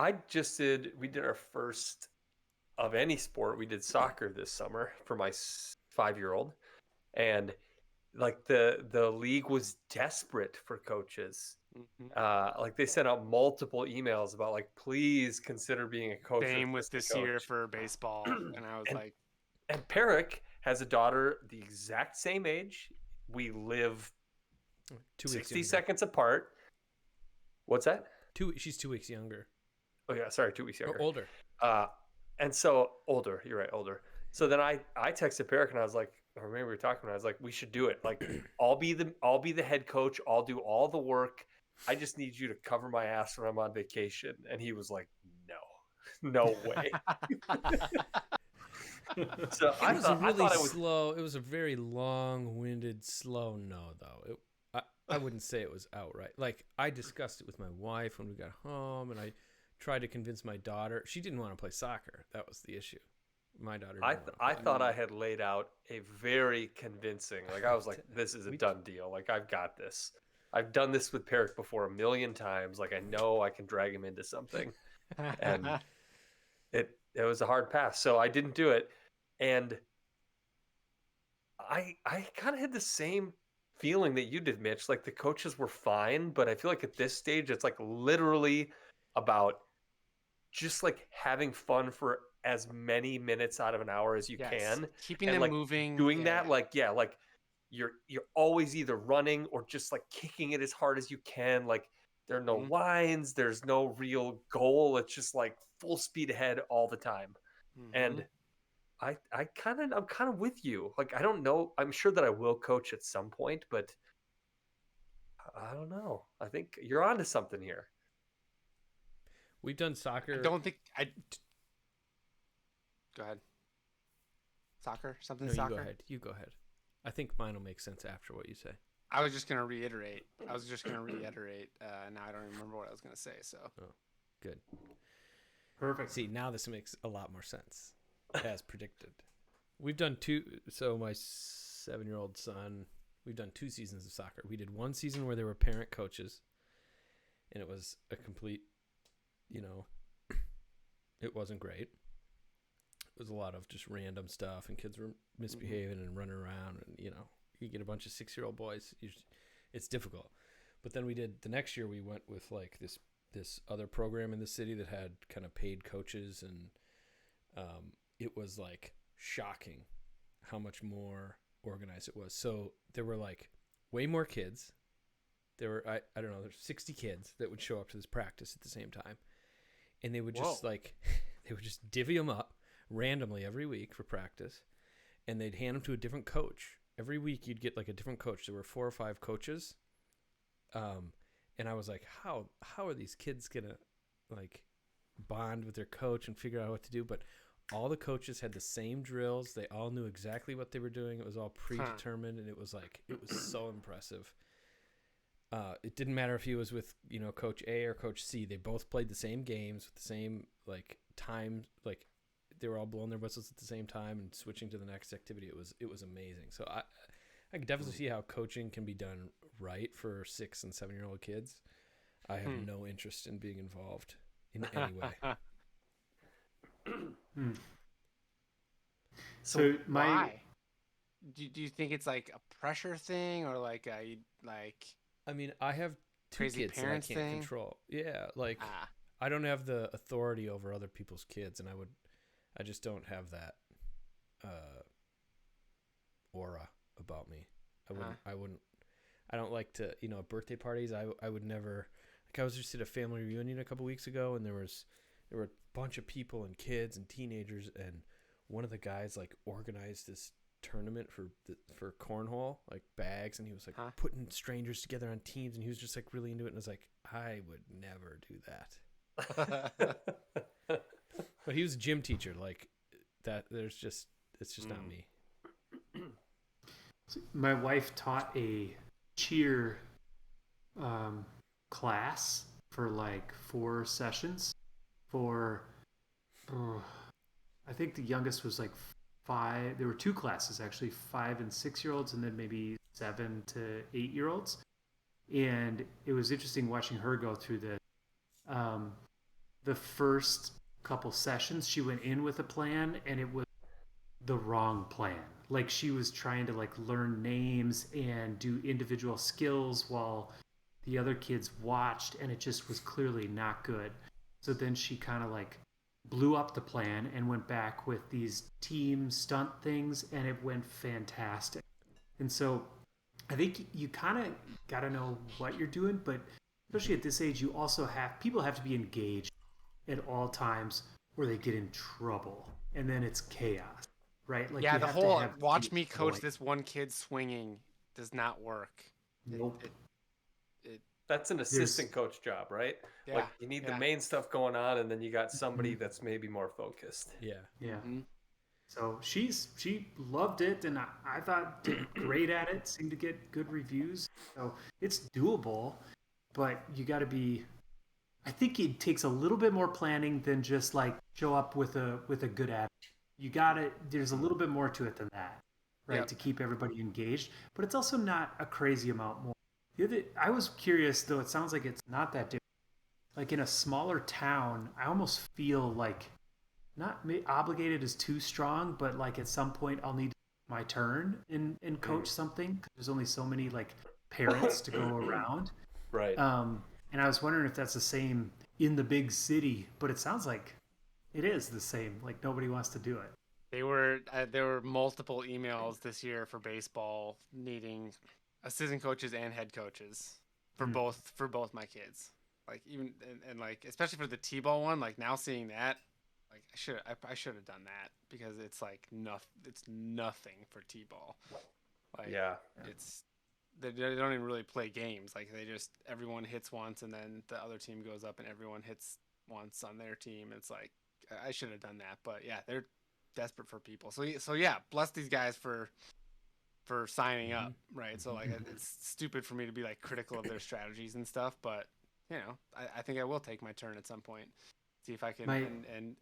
we did our first of any sport. We did soccer this summer for my 5-year-old. And like the league was desperate for coaches. Like they sent out multiple emails about like, please consider being a coach. Same with this year for baseball. And I was like, and Perrick has a daughter the exact same age. We live 60 seconds apart. What's that? She's 2 weeks younger. Oh yeah, sorry, 2 weeks younger. Or older. And so older. You're right, older. So then I texted Perrick and I was like, or maybe we were talking. And I was like, we should do it. Like, I'll be the head coach. I'll do all the work. I just need you to cover my ass when I'm on vacation. And he was like, no way. So It was a really slow. It was a very long-winded, slow no, though. I wouldn't say it was outright. Like, I discussed it with my wife when we got home, and I tried to convince my daughter. She didn't want to play soccer. That was the issue. My daughter. I thought I had laid out a very convincing. Like, I was like, this is a done deal. Like, I've got this. I've done this with Perrick before 1,000,000 times. Like, I know I can drag him into something, and it was a hard pass. So I didn't do it, and I kind of had the same feeling that you did, Mitch. Like, the coaches were fine, but I feel like at this stage, it's like literally about just like having fun for as many minutes out of an hour as you can, keeping and them like moving, doing that. Like, like you're always either running or just like kicking it as hard as you can. Like, there are no lines, there's no real goal. It's just like full speed ahead all the time. And I'm kind of with you. Like, I don't know. I'm sure that I will coach at some point, but I don't know. I think you're onto something here. We've done soccer. I don't think Go ahead. Soccer? Something no, soccer? You go ahead. I think mine will make sense after what you say. I was just going to reiterate. Now I don't even remember what I was going to say, so. Oh, good. Perfect. See, now this makes a lot more sense, as predicted. We've done so my 7-year-old son, we've done 2 seasons of soccer. We did 1 season where there were parent coaches, and it was a complete, it wasn't great. It was a lot of just random stuff, and kids were misbehaving and running around, and you get a bunch of 6-year-old boys. It's difficult. But then the next year we went with like this other program in the city that had kind of paid coaches, and it was like shocking how much more organized it was. So there were like way more kids. There were I don't know, there's 60 kids that would show up to this practice at the same time, and they would just they would just divvy them up randomly every week for practice, and they'd hand them to a different coach. Every week you'd get like a different coach. There were 4 or 5 coaches. And I was like, how are these kids gonna like bond with their coach and figure out what to do? But all the coaches had the same drills. They all knew exactly what they were doing. It was all predetermined, and it was so impressive. It didn't matter if he was with Coach A or Coach C. They both played the same games with the same like time. Like, they were all blowing their whistles at the same time and switching to the next activity. It was amazing. So I can definitely see how coaching can be done right for 6 and 7-year-old kids. I have no interest in being involved in any way. So why? Do you think it's like a pressure thing, or like I mean, I have 2 crazy kids that I parents can't thing? control. Yeah, like I don't have the authority over other people's kids, and I just don't have that aura about me. I don't like to, birthday parties. I would never, like, I was just at a family reunion a couple weeks ago, and there were a bunch of people and kids and teenagers, and one of the guys like organized this tournament for cornhole, like bags, and he was like putting strangers together on teams, and he was just like really into it, and I was like, I would never do that. But he was a gym teacher, like that. It's just not me. My wife taught a cheer class for like 4 sessions for I think the youngest was like 5. There were 2 classes actually, 5 and 6-year-olds, and then maybe 7 to 8-year-olds. And it was interesting watching her go through this. The first couple sessions, she went in with a plan, and it was the wrong plan. Like she was trying to like learn names and do individual skills while the other kids watched, and it just was clearly not good. So then she kind of like blew up the plan and went back with these team stunt things, and it went fantastic. And so I think you kind of got to know what you're doing, but especially at this age, you also people have to be engaged at all times, or they get in trouble, and then it's chaos, right? Like Yeah, you the have to whole have watch me coach joy. this one kid swinging does not work. Nope. That's an assistant coach job, right? Yeah, Like you need the yeah. main stuff going on, and then you got somebody that's maybe more focused. Yeah. Yeah. Mhm. So she loved it, and I thought did great at it. Seemed to get good reviews. So it's doable, but you got to be. I think it takes a little bit more planning than just like show up with a good attitude. You got to. There's a little bit more to it than that, right? Yep. To keep everybody engaged, but it's also not a crazy amount more. I was curious though. It sounds like it's not that different. Like in a smaller town, I almost feel like not obligated is too strong, but like at some point I'll need my turn and coach something. 'Cause there's only so many like parents to go around. Right. And I was wondering if that's the same in the big city, but it sounds like it is the same. Like nobody wants to do it. There were multiple emails this year for baseball needing assistant coaches and head coaches for both my kids. Like even and like especially for the T-ball one, like now seeing that, like I should have done that because it's like it's nothing for T-ball. Like Yeah. it's they don't even really play games. Like they just everyone hits once and then the other team goes up and everyone hits once on their team. It's like I should have done that, but yeah, they're desperate for people. So yeah, bless these guys for signing up, right? So like it's stupid for me to be like critical of their strategies and stuff, but you know, I think I will take my turn at some point. See if I can, and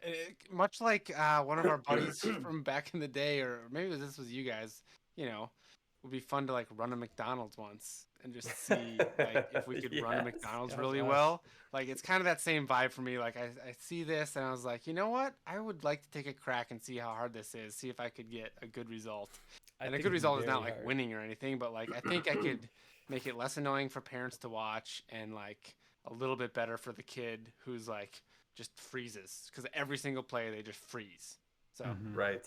much like one of our buddies from back in the day, or maybe this was you guys, you know, it would be fun to like run a McDonald's once and just see like if we could run a McDonald's really well. Like it's kind of that same vibe for me. Like I see this and I was like, you know what? I would like to take a crack and see how hard this is. See if I could get a good result. And a good result is not like winning or anything, but like I think I could make it less annoying for parents to watch and like a little bit better for the kid who's like just freezes because every single play they just freeze. So Right.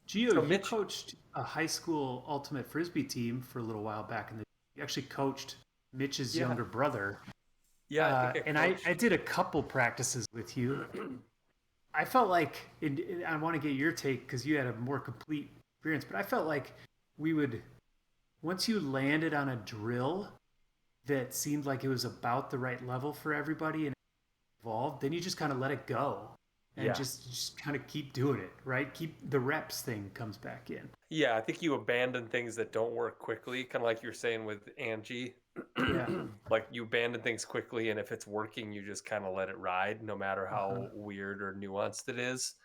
Gio, So you Mitch- coached a high school ultimate frisbee team for a little while back in the. You actually coached Mitch's younger brother. Yeah, I did a couple practices with you. I felt like, and I want to get your take because you had a more complete experience, but I felt like we would, once you landed on a drill that seemed like it was about the right level for everybody and evolved, then you just kind of let it go and just kind of keep doing it, right? Keep the reps thing comes back in. Yeah, I think you abandon things that don't work quickly, kind of like you're saying with Angie. Yeah. Like you abandon things quickly, and if it's working, you just kind of let it ride, no matter how weird or nuanced it is.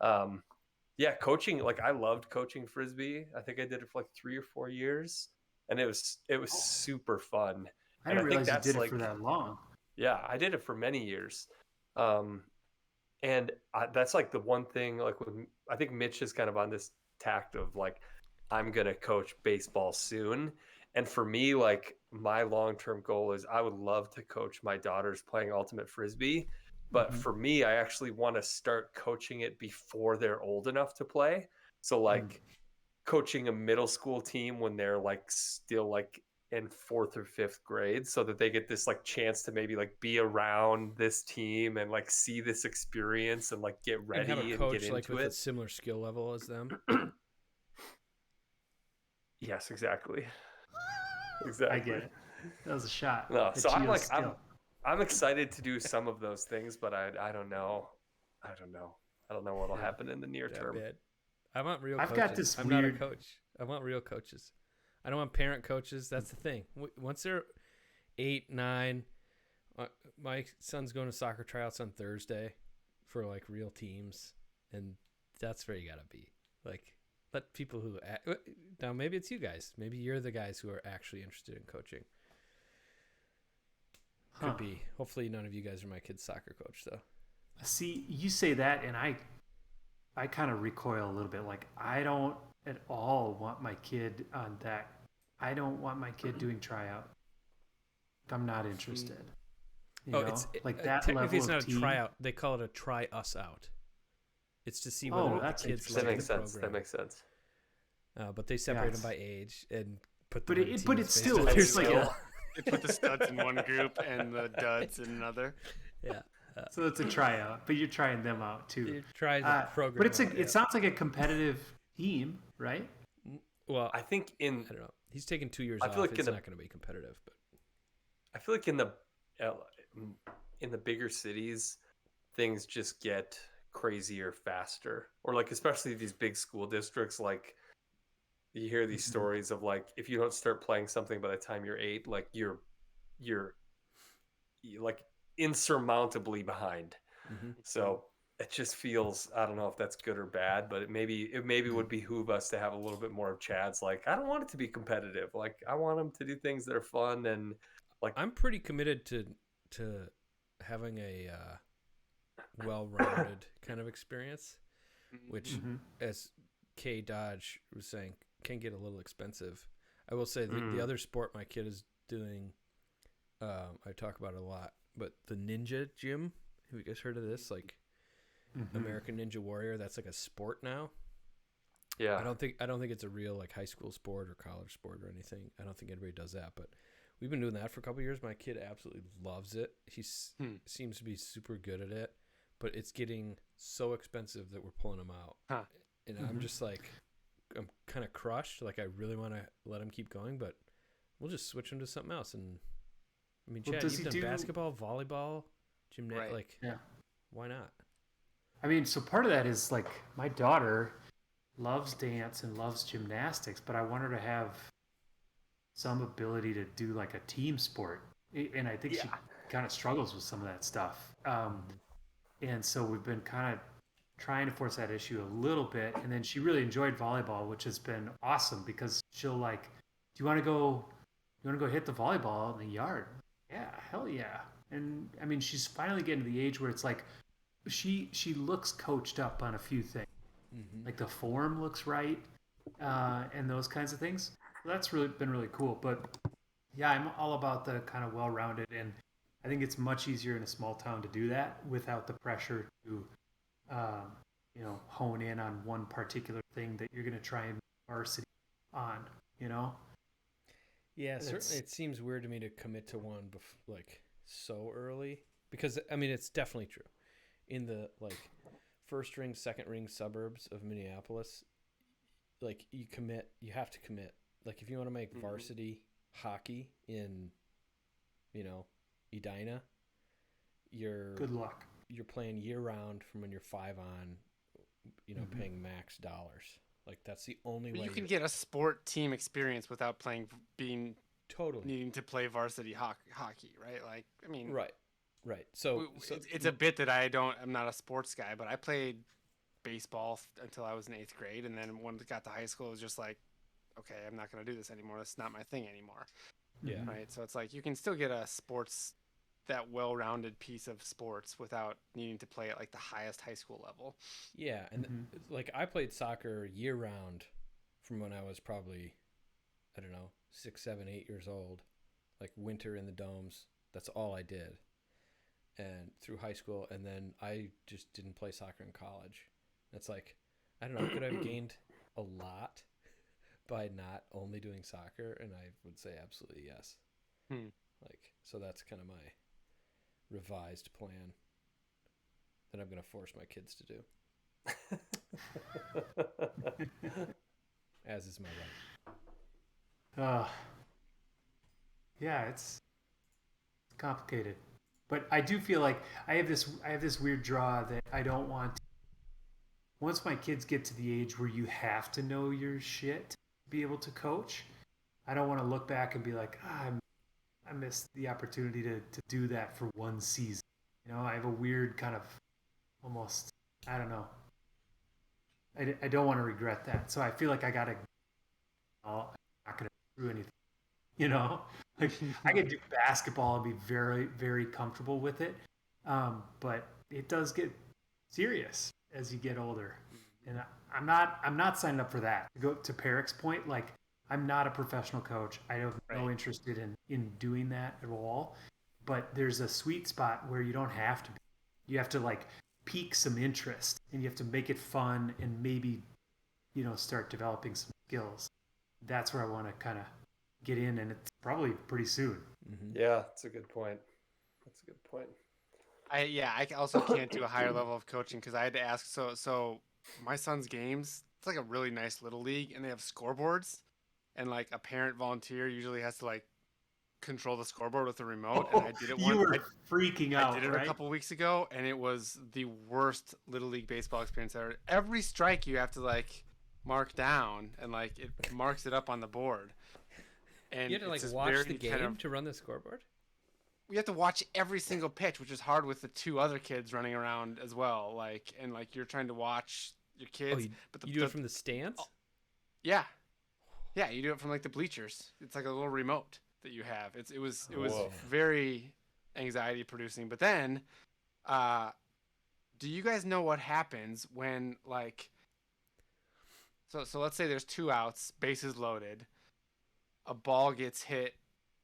Yeah, coaching, like I loved coaching frisbee. I think I did it for like 3 or 4 years, and it was super fun. I didn't realize you that's did it like, for that long. yeah, I did it for many years. That's like the one thing, like when I think Mitch is kind of on this tact of like, I'm going to coach baseball soon. And for me, like my long-term goal is I would love to coach my daughters playing ultimate frisbee. But for me, I actually want to start coaching it before they're old enough to play. So like coaching a middle school team when they're like still like in 4th or 5th grade, so that they get this like chance to maybe like be around this team and like see this experience and like get ready and have a and coach get like into with a it. similar skill level as them. Yes, exactly. Exactly. I get it. That was a shot. No, at so I'm Gio's like skill. I'm excited to do some of those things, but I don't know. I don't know what'll happen in the near term. Bad. I want real I've coaches. got this I'm weird- not a coach. I want real coaches. I don't want parent coaches. That's the thing. Once they're 8, 9, my son's going to soccer tryouts on Thursday for like real teams, and that's where you gotta be. Like, let people who now maybe it's you guys. Maybe you're the guys who are actually interested in coaching. Could be. Hopefully, none of you guys are my kid's soccer coach, though. See, you say that, and I kind of recoil a little bit. Like, I don't at all want my kid on that. I don't want my kid doing tryout. I'm not interested. You know? Like that technically it's level not of a team. tryout. They call it a try us out. It's to see whether the that's kids interesting. like That makes the sense. program. That makes sense. But they separate them it's- by age and put But them on it- teams but it's based still- on there's their like- skill. They put the studs in one group and the duds in another. Yeah. So it's a tryout, but you're trying them out too. You try the program. But it's out, it sounds like a competitive team, right? well, I think I don't know. He's taking 2 years I off. feel like It's in the- not going to be competitive, but I feel like in the bigger cities, things just get crazier faster. Or like especially these big school districts, like you hear these stories of like if you don't start playing something by the time you're 8, like you're like insurmountably behind. So it just feels, I don't know if that's good or bad, but it maybe would behoove us to have a little bit more of Chad's like, I don't want it to be competitive. Like I want them to do things that are fun and like I'm pretty committed to having a well-rounded kind of experience, which, as Kay Dodge was saying, can get a little expensive. I will say the other sport my kid is doing, I talk about it a lot, but the ninja gym. Have you guys heard of this? Like American Ninja Warrior. That's like a sport now. yeah. I don't think it's a real like high school sport or college sport or anything. I don't think anybody does that, but we've been doing that for a couple of years. My kid absolutely loves it. He seems to be super good at it, but it's getting so expensive that we're pulling him out. Huh. And I'm just like, I'm kind of crushed. Like I really want to let him keep going, but we'll just switch him to something else. And I mean, Well, Chad, does you've he done do- basketball, volleyball, gymnastics. Right. Like, Yeah. why not? I mean, so part of that is like my daughter loves dance and loves gymnastics, but I want her to have some ability to do like a team sport. And I think she kind of struggles with some of that stuff. And so we've been kind of trying to force that issue a little bit. And then she really enjoyed volleyball, which has been awesome because she'll like, do you want to go hit the volleyball in the yard? Yeah, hell yeah. And I mean, she's finally getting to the age where it's like, she looks coached up on a few things, like the form looks right, and those kinds of things. So that's really been really cool. But yeah, I'm all about the kind of well-rounded, and I think it's much easier in a small town to do that without the pressure to, hone in on one particular thing that you're going to try and varsity on. Yeah, It's- certainly it seems weird to me to commit to one like so early because I mean it's definitely true. In the like first ring, second ring suburbs of Minneapolis, like you have to commit. Like if you want to make varsity hockey in, Edina, Good luck. you're playing year round from when you're 5 on, paying max dollars. Like that's the only But way you can get a sport team experience without being totally needing to play varsity hockey, right? Like, I mean, right. So it's a bit that I'm not a sports guy, but I played baseball until I was in 8th grade, and then when I got to high school, it was just like, okay, I'm not going to do this anymore. That's not my thing anymore. Yeah. Right. So it's like you can still get a sports, that well-rounded piece of sports without needing to play at like the highest high school level. Yeah, and like I played soccer year round from when I was probably, I don't know, 6, 7, 8 years old, like winter in the domes. That's all I did, and through high school, and then I just didn't play soccer in college. It's like, I don't know, could I have gained a lot by not only doing soccer? And I would say absolutely yes. Like, so that's kind of my revised plan that I'm going to force my kids to do. As is my wife. Yeah, it's complicated, but I do feel like I have this weird draw that I don't want to, once my kids get to the age where you have to know your shit to be able to coach. I don't want to look back and be like, I missed the opportunity to do that for one season. I have a weird kind of almost, I don't know. I don't want to regret that. So I feel like I'm not going to do anything, Like I could do basketball and be very, very comfortable with it, but it does get serious as you get older, and I'm not signing up for that. To go to Perrick's point, like I'm not a professional coach. I have no Right. interest in doing that at all. But there's a sweet spot where you don't have to be. You have to like pique some interest, and you have to make it fun, and maybe start developing some skills. That's where I want to kind of get in, and it's probably pretty soon. Yeah, that's a good point. That's a good point. I also can't do a higher level of coaching because I had to ask. So my son's games, it's like a really nice little league, and they have scoreboards, and like a parent volunteer usually has to like control the scoreboard with a remote. And I did it You one. were freaking out, I did it right? a couple weeks ago, and it was the worst little league baseball experience ever. Every strike you have to like mark down, and like it marks it up on the board. And You had to like it's just watch very the game kind of- to run the scoreboard. we have to watch every single pitch, which is hard with the two other kids running around as well. Like, and like you're trying to watch your kids, Oh, you, but you do it from the stands? yeah, you do it from like the bleachers. It's like a little remote that you have. It was Whoa. very anxiety producing. But then, do you guys know what happens when like? So let's say there's 2 outs, bases loaded, a ball gets hit,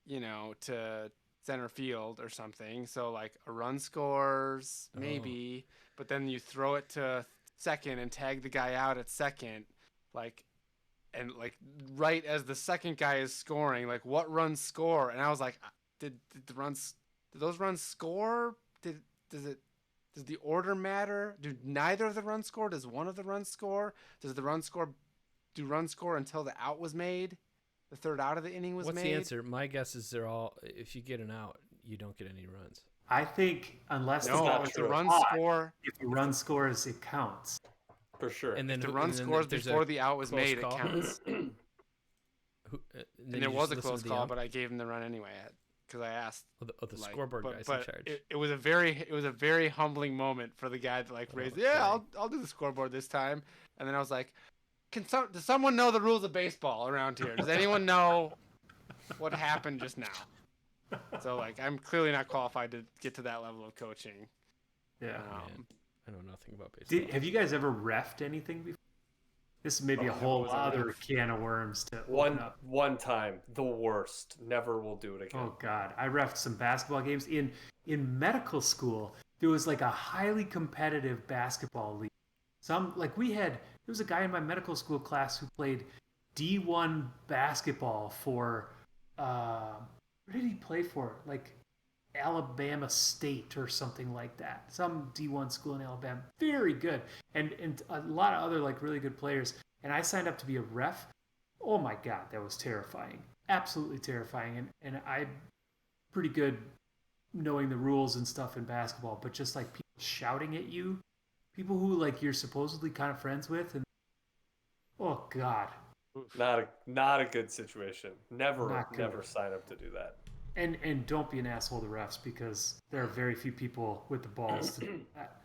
to center field or something. So like a run scores maybe, but then you throw it to second and tag the guy out at second, like, and like right as the second guy is scoring, like what runs score? And I was like, did those runs score? Does the order matter? Do neither of the runs score? Does one of the runs score? Does the run score until the out was made? The third out of the inning was What's made? the answer? My guess is they're all. If you get an out, you don't get any runs. I think unless No, not if the true. run score if the run scores, it counts. For sure. And then the who- run and then scores there's a before the out was close made, call. it counts. And And there was a close call, but I gave him the run anyway because I asked. the Like, scoreboard but, guy's but in charge. It was a very humbling moment for the guy that like raised. Yeah, I'll do the scoreboard this time. And then I was like, does someone know the rules of baseball around here? Does anyone know what happened just now? So like, I'm clearly not qualified to get to that level of coaching. Yeah. Man, I know nothing about baseball. Have you guys ever refed anything before? This is maybe a never whole was a other ref. can of worms to open up. One time, the worst. Never will do it again. Oh God, I refed some basketball games in medical school. There was like a highly competitive basketball league. There was a guy in my medical school class who played D1 basketball for where did he play for? Like Alabama State or something like that. Some D1 school in Alabama. Very good. And a lot of other like really good players. And I signed up to be a ref. Oh my God, that was terrifying. Absolutely terrifying. And I'm pretty good knowing the rules and stuff in basketball, but just like people shouting at you, people who like you're supposedly kind of friends with, and oh God. Not a good situation. Never Not good. never sign up to do that. And don't be an asshole to refs because there are very few people with the balls to do that.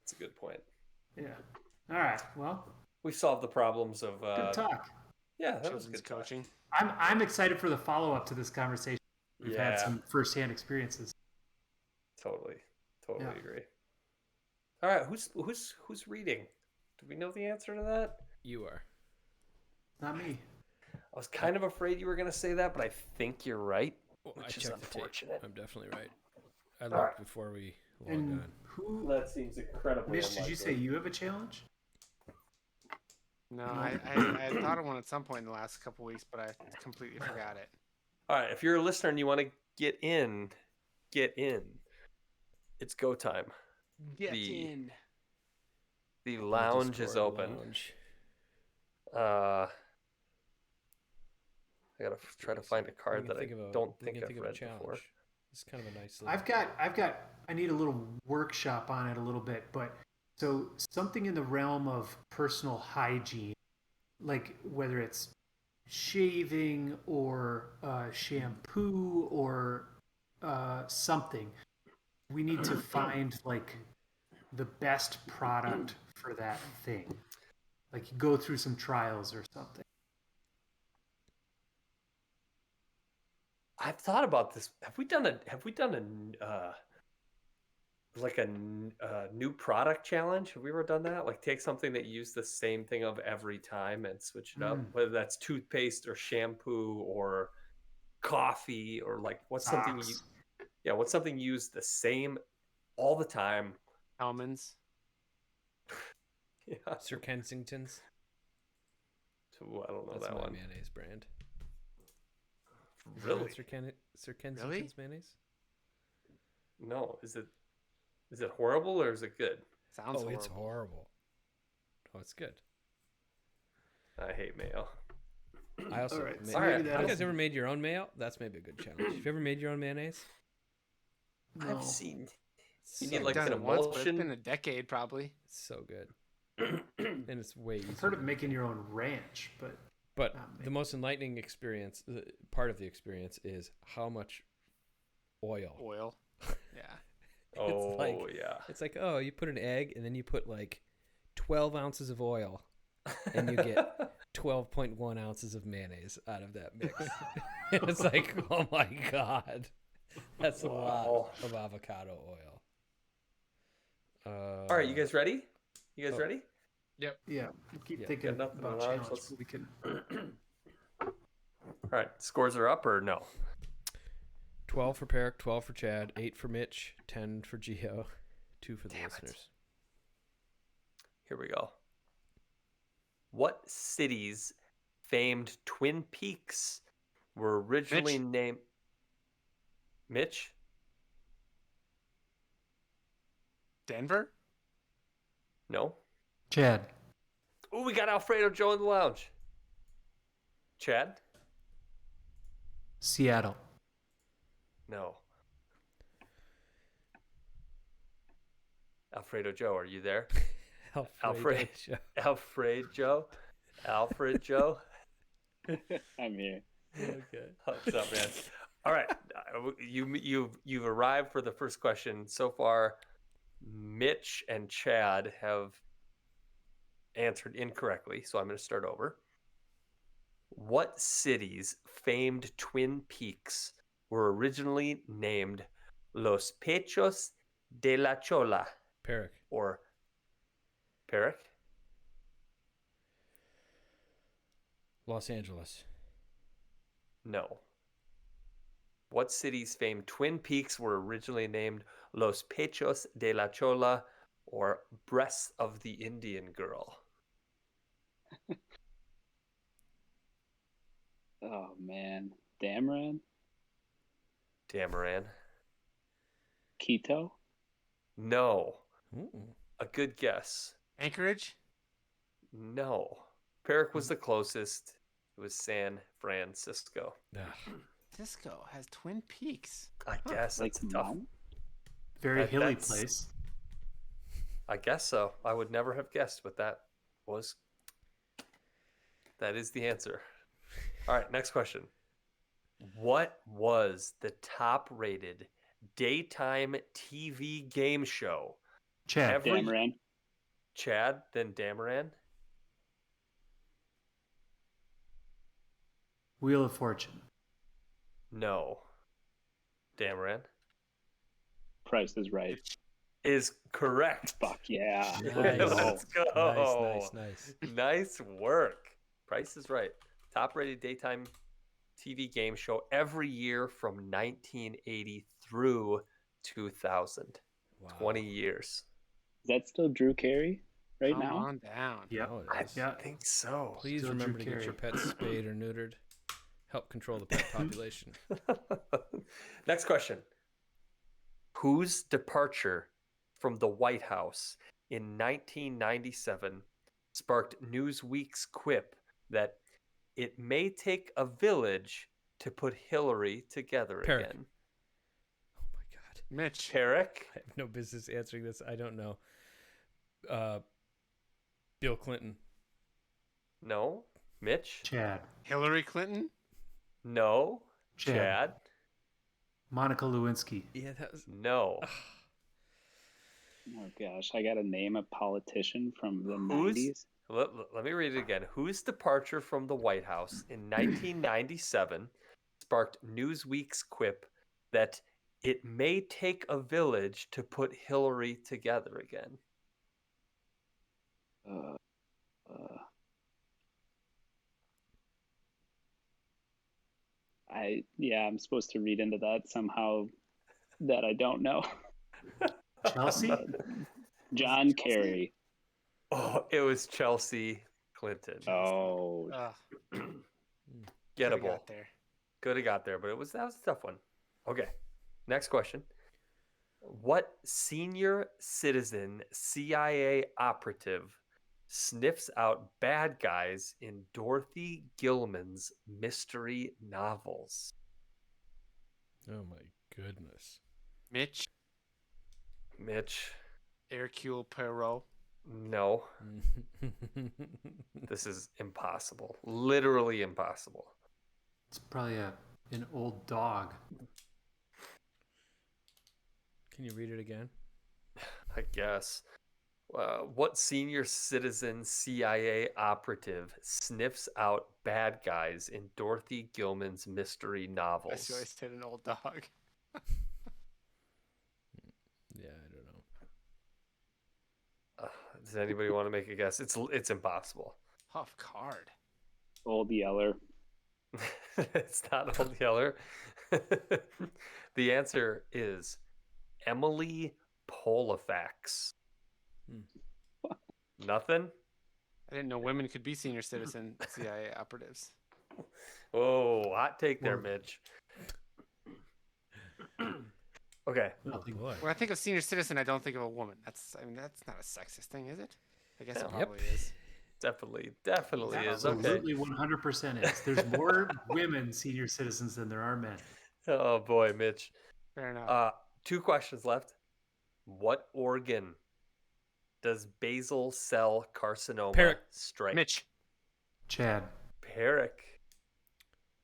That's a good point. Yeah. All right. Well, We solved the problems of good talk. yeah, that was Children's good talk. coaching. I'm excited for the follow up to this conversation. We've had Yeah. some firsthand experiences. Totally Yeah. agree. All right, who's reading? Do we know the answer to that? You are. Not me. I was kind of afraid you were going to say that, but I think you're right, Well, I which is checked the tape. unfortunate. I'm definitely right. I looked right. before we logged And on. who? That seems incredibly Mitch, did you say you have a challenge? No, I had thought of one at some point in the last couple weeks, but I completely forgot it. All right, if you're a listener and you want to get in. It's go time. Get The- in. The lounge is Discord open. lounge. I gotta try to find a card We that can I think of a- don't we think can I've think of a read before. challenge. It's kind of a nice. I need a little workshop on it a little bit, but so something in the realm of personal hygiene, like whether it's shaving or shampoo or something, we need to find like the best product for that thing. Like you go through some trials or something. I've thought about this. Have we done like a new product challenge? Have we ever done that? Like take something that you use the same thing of every time and switch it up, whether that's toothpaste or shampoo or coffee or like what's something Socks. what's something you use the same all the time? Almonds. Yeah. Sir Kensington's. So, I don't know That's that my one. mayonnaise brand. Really? Sir Kensington's mayonnaise? No. Is it horrible or is it good? Sounds horrible. It's horrible. Oh, it's good. I hate mayo. I also All right, made, so maybe have you that'll- guys ever made your own mayo? That's maybe a good challenge. Have you ever made your own mayonnaise? No. I've seen. You So need like Done an it once, but it's emulsion. been a decade probably. It's so good. And it's way easier. I've heard of making your own ranch, but But not the most enlightening experience, part of the experience, is how much oil. Oil. Yeah. Oh like- yeah. It's like, oh, you put an egg and then you put like 12 ounces of oil and you get 12.1 ounces of mayonnaise out of that mix. And it's like, oh my God. That's a Wow. lot of avocado oil. All right, you guys ready? You guys Oh. ready? yeah, we'll keep Yeah. thinking Got nothing about on ours, challenge. let's- But we can. All right, scores are up or no? 12 for Peric, 12 for Chad, 8 for Mitch, 10 for Geo, 2 for the Damn it. listeners. Here we go. What cities famed Twin Peaks were originally named? Mitch? Denver? No. Chad. Oh, we got Alfredo Joe in the lounge. Chad? Seattle. No. Alfredo Joe, are you there? Alfred. Joe. Alfred Joe? Alfred Joe? I'm here. Okay. What's up, man? All right, you've arrived for the first question so far. Mitch and Chad have answered incorrectly, so I'm going to start over. What cities famed Twin Peaks were originally named Los Pechos de la Chola Peric. or Peric? Los Angeles. No. What cities famed Twin Peaks were originally named Los Pechos de la Chola or Breasts of the Indian Girl? Oh man, Dameron, Damaran? Quito, No. Ooh. A good guess. Anchorage? No. Peric was the closest. It was San Francisco. Ah, Cisco has Twin Peaks. I guess like that's a tough. Mount. Very hilly that's- place. I guess so. I would never have guessed what that was. That is the answer. All right, next question. What was the top rated daytime TV game show? Chad. Every- Dameron, Chad, then Damaran? Wheel of Fortune. No. Damaran Price is Right. is correct. Fuck yeah. Nice. Let's go. Nice. Nice work. Price is Right. Top rated daytime TV game show every year from 1980 through 2000. Wow. 20 years. Is that still Drew Carey right Come now? on down. Yep. Oh, it I is. Yeah. think so. Please Still remember Drew to get your Carey. pets spayed or neutered. Help control the pet population. Next question. Whose departure from the White House in 1997 sparked Newsweek's quip that it may take a village to put Hillary together Peric. again? Oh my God. Mitch. Peric? I have no business answering this. I don't know. Bill Clinton. No. Mitch? Chad. Hillary Clinton? No. Chad. Chad? Monica Lewinsky. Yeah, that was. No. Oh gosh, I gotta name a politician from the Who's- 90s. Let me read it again. Whose departure from the White House in 1997 sparked Newsweek's quip that it may take a village to put Hillary together again? Uh, uh, I'm supposed to read into that somehow that I don't know. Chelsea? John Kerry. Oh, it was Chelsea Clinton. Oh, Coulda Gettable. got there. Could have got there, but that was a tough one. Okay, next question. What senior citizen CIA operative sniffs out bad guys in Dorothy Gilman's mystery novels? Oh my goodness. Mitch, Mitch, Hercule Poirot. no. This is impossible. Literally impossible. It's probably an old dog. Can you read it again? I guess. What senior citizen CIA operative sniffs out bad guys in Dorothy Gilman's mystery I novels? see I said an old dog. Yeah, I don't know. Does anybody want to make a guess? It's impossible. Tough card. Old Yeller. It's not Old Yeller. The answer is Emily Polifax. Nothing? I didn't know women could be senior citizen CIA operatives. Oh, hot take there, Well- Mitch. Okay. Oh boy. When I think of senior citizen, I don't think of a woman. That's not a sexist thing, is it? I guess it Yep. probably is. Definitely is. Okay. Absolutely 100% is. There's more women senior citizens than there are men. Oh boy, Mitch. Fair enough. 2 questions left. What organ does basal cell carcinoma Parrot. strike? Mitch. Chad. Peric.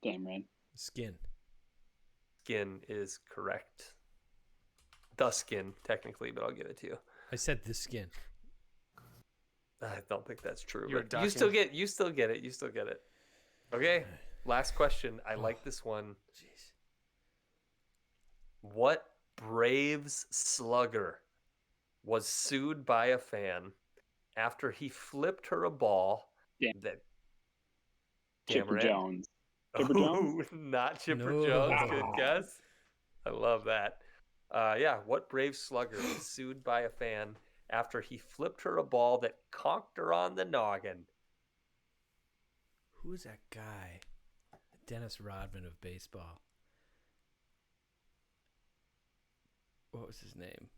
Damn right. Skin. Skin is correct. The skin, technically, but I'll give it to you. I said the skin. I don't think that's true. You're But you still get it. Okay. Last question. I like this one. Jeez. What Braves slugger was sued by a fan after he flipped her a ball Damn. that Chipper Cameron- Jones. Chipper Jones? Ooh, not Chipper No. Jones. Good guess. I love that. Yeah, what Brave slugger was sued by a fan after he flipped her a ball that conked her on the noggin? Who's that guy? Dennis Rodman of baseball. What was his name?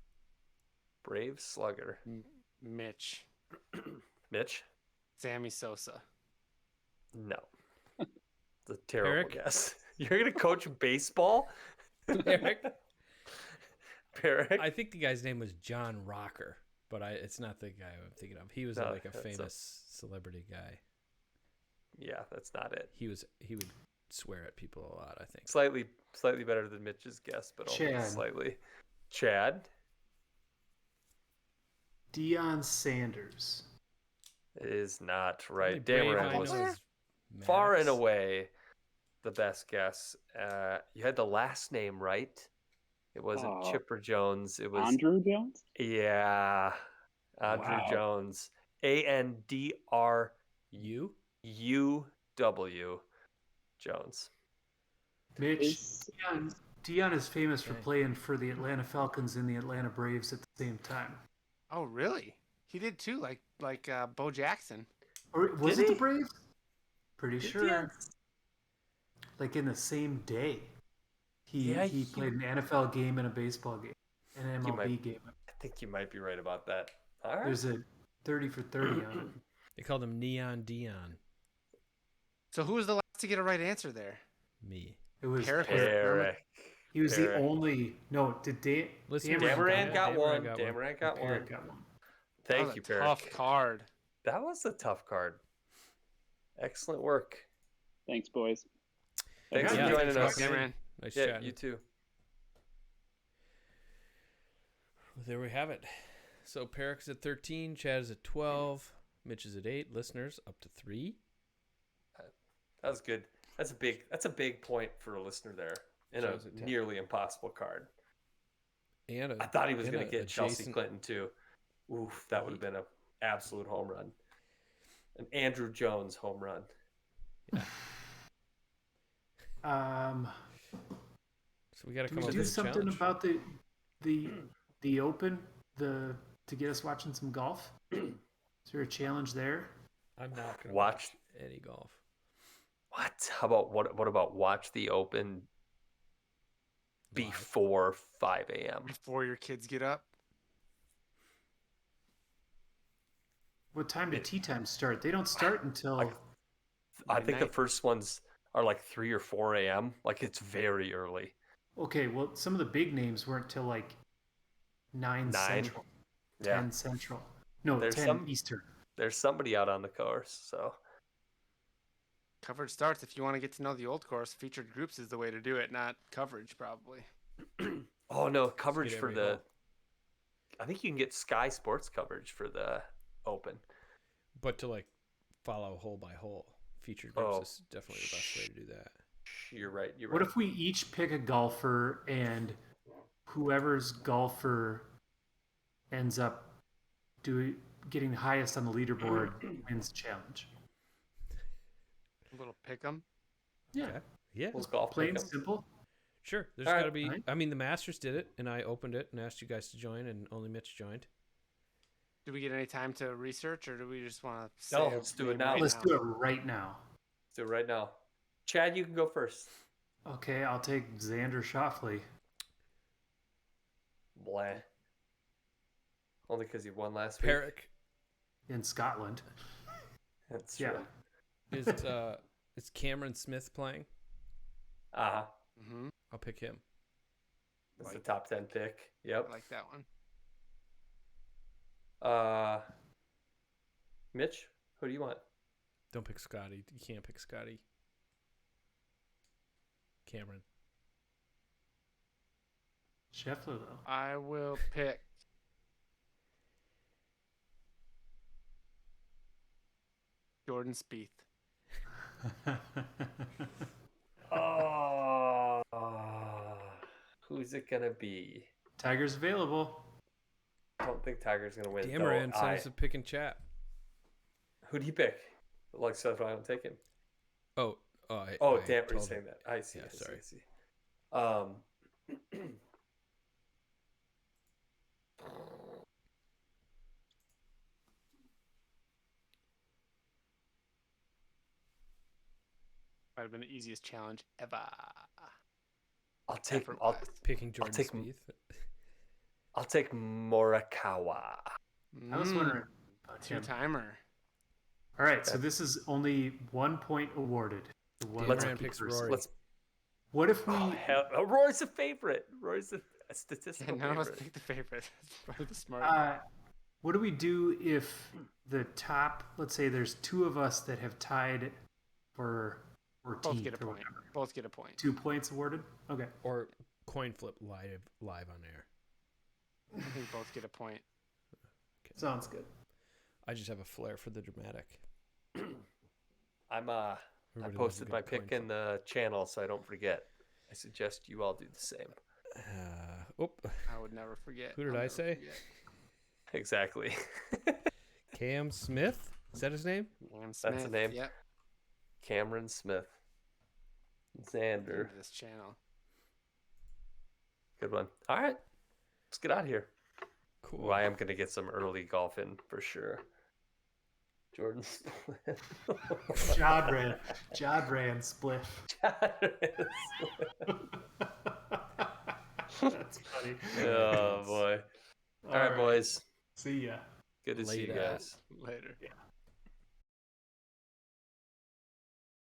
Brave slugger. Mitch. Mitch? Sammy Sosa. No. It's a terrible Eric? guess. You're going to coach baseball? Eric? Peric? I think the guy's name was John Rocker, but it's not the guy I'm thinking of. He was No, like a that's famous celebrity guy. Yeah, that's not it. He would swear at people a lot, I think. Slightly better than Mitch's guess, but only Chad. slightly. Chad? Deion Sanders. It is not Only right. Brave Dameron I was know is far and Maddox. away the best guess. You had the last name right. It wasn't Oh. Chipper Jones. It was Andrew Jones? yeah, Andrew Wow. Jones. ANDRUW Jones. Mitch. Is- Deion is famous for Okay. playing for the Atlanta Falcons and the Atlanta Braves at the same time. Oh, really? He did too, like Bo Jackson. Or was Did it the he? Braves? Pretty Did sure. Deion- Like in the same day. He Yeah, he played an NFL game and a baseball game. An You MLB might- game. I think you might be right about that. All right. There's a 30 for 30 on it. They called him Neon Dion. So who was the last to get a right answer there? Me. It was Peric. Eric. He was Peric. the only. No, did Listen, Dameron it. got Dameron one. got one. Dameron got one. Peric got one. That Thank was you, a Peric. tough card. That was a tough card. Excellent work. Thanks, boys. Thanks Yeah, for joining thanks, us. Rocky. Cameron. Nice Yeah, chatting. you too. Well, there we have it. So Peric's at 13, Chad is at 12, Mitch is at 8, listeners up to 3. That was good. That's a big point for a listener there in a Shows it, nearly impossible card. And I thought he was and going to a get Chelsea adjacent- Clinton too. Oof, that would have been an absolute home run. An Andrew Jones home run. So we got to Do come we up do with a something challenge. about the Open to get us watching some golf? Is there a challenge there? I'm not going to Watch- watch any golf. What? How about what about watch the Open Live. before 5 a.m.? Before your kids get up. What time do tee times start? They don't start until I think the Midnight. first ones are like 3 or 4 a.m. Like it's very early. okay. Well, some of the big names weren't till like 9 9. Central, Yeah. 10 Central. No, There's 10 some- Eastern. There's somebody out on the course, so Coverage starts if you want to get to know the old course. Featured groups is the way to do it, not coverage probably. oh no, coverage get for every the hole. I think you can get Sky Sports coverage for the Open. But to like follow hole by hole, featured groups Oh. is definitely the best way to do that. You're right. You're What right. if we each pick a golfer and whoever's golfer ends up getting the highest on the leaderboard wins the challenge? A little pick 'em. Yeah, Okay. Yeah, We'll golf plain pick and 'em. simple. sure. There's All got right. to be. Alright. I mean, the Masters did it, and I opened it and asked you guys to join, and only Mitch joined. Do we get any time to research, or do we just want to say? No, a let's do it name now. right Let's do it right now. Let's do it right now. Chad, you can go first. Okay, I'll take Xander Schauffele. Blah. Only because he won last week. Perrick In Scotland. That's Yeah. true. is Cameron Smith playing? Uh-huh. Mm-hmm. I'll pick him. That's the top 10 pick. Yep. I like that one. Mitch, who do you want? Don't pick Scotty. You can't pick Scotty. Cameron. Scheffler, though. I will pick Jordan Spieth. Oh, who's it gonna be? Tiger's available. I don't think Tiger's gonna win. Dameron, though. send us a pick and chat. Who do you pick? Like, so if I don't take him. Oh, Oh, I damn, you're told- saying that. I see. Yeah, I see, sorry. I see. Might have been the easiest challenge ever. I'll take. Effort-wise. Picking Jordan take- Spieth. I'll take Morikawa. I was wondering about him. Two-timer. All right, so this is only 1 point awarded. The one Let's- lucky picks person. Rory. Let's. What if we? Oh, hell, Rory's a favorite. Rory's a Yeah, statistical none of us favorite. picked the favorite. That's probably the smart. What do we do if the top? Let's say there's two of us that have tied for Both 14th get a or point. whatever. Both get a point. 2 points awarded. Okay. Or coin flip live on air. I think both get a point. Sounds good. I just have a flair for the dramatic. I Everybody loves a posted good my coin pick in the channel, so I don't forget. I suggest you all do the same. I would never forget. Who did I'll I never say? forget. Exactly. Cam Smith? Is that his name? Cam That's the Smith, name. Yep. Cameron Smith. Xander. This channel. Good one. All right. Let's get out of here. Cool. Well, I am going to get some early golf in for sure. Jordan Split. Jodran Spliff. That's funny. Oh, boy. All right, boys. See ya. Good to see you Later. guys. Later. Yeah.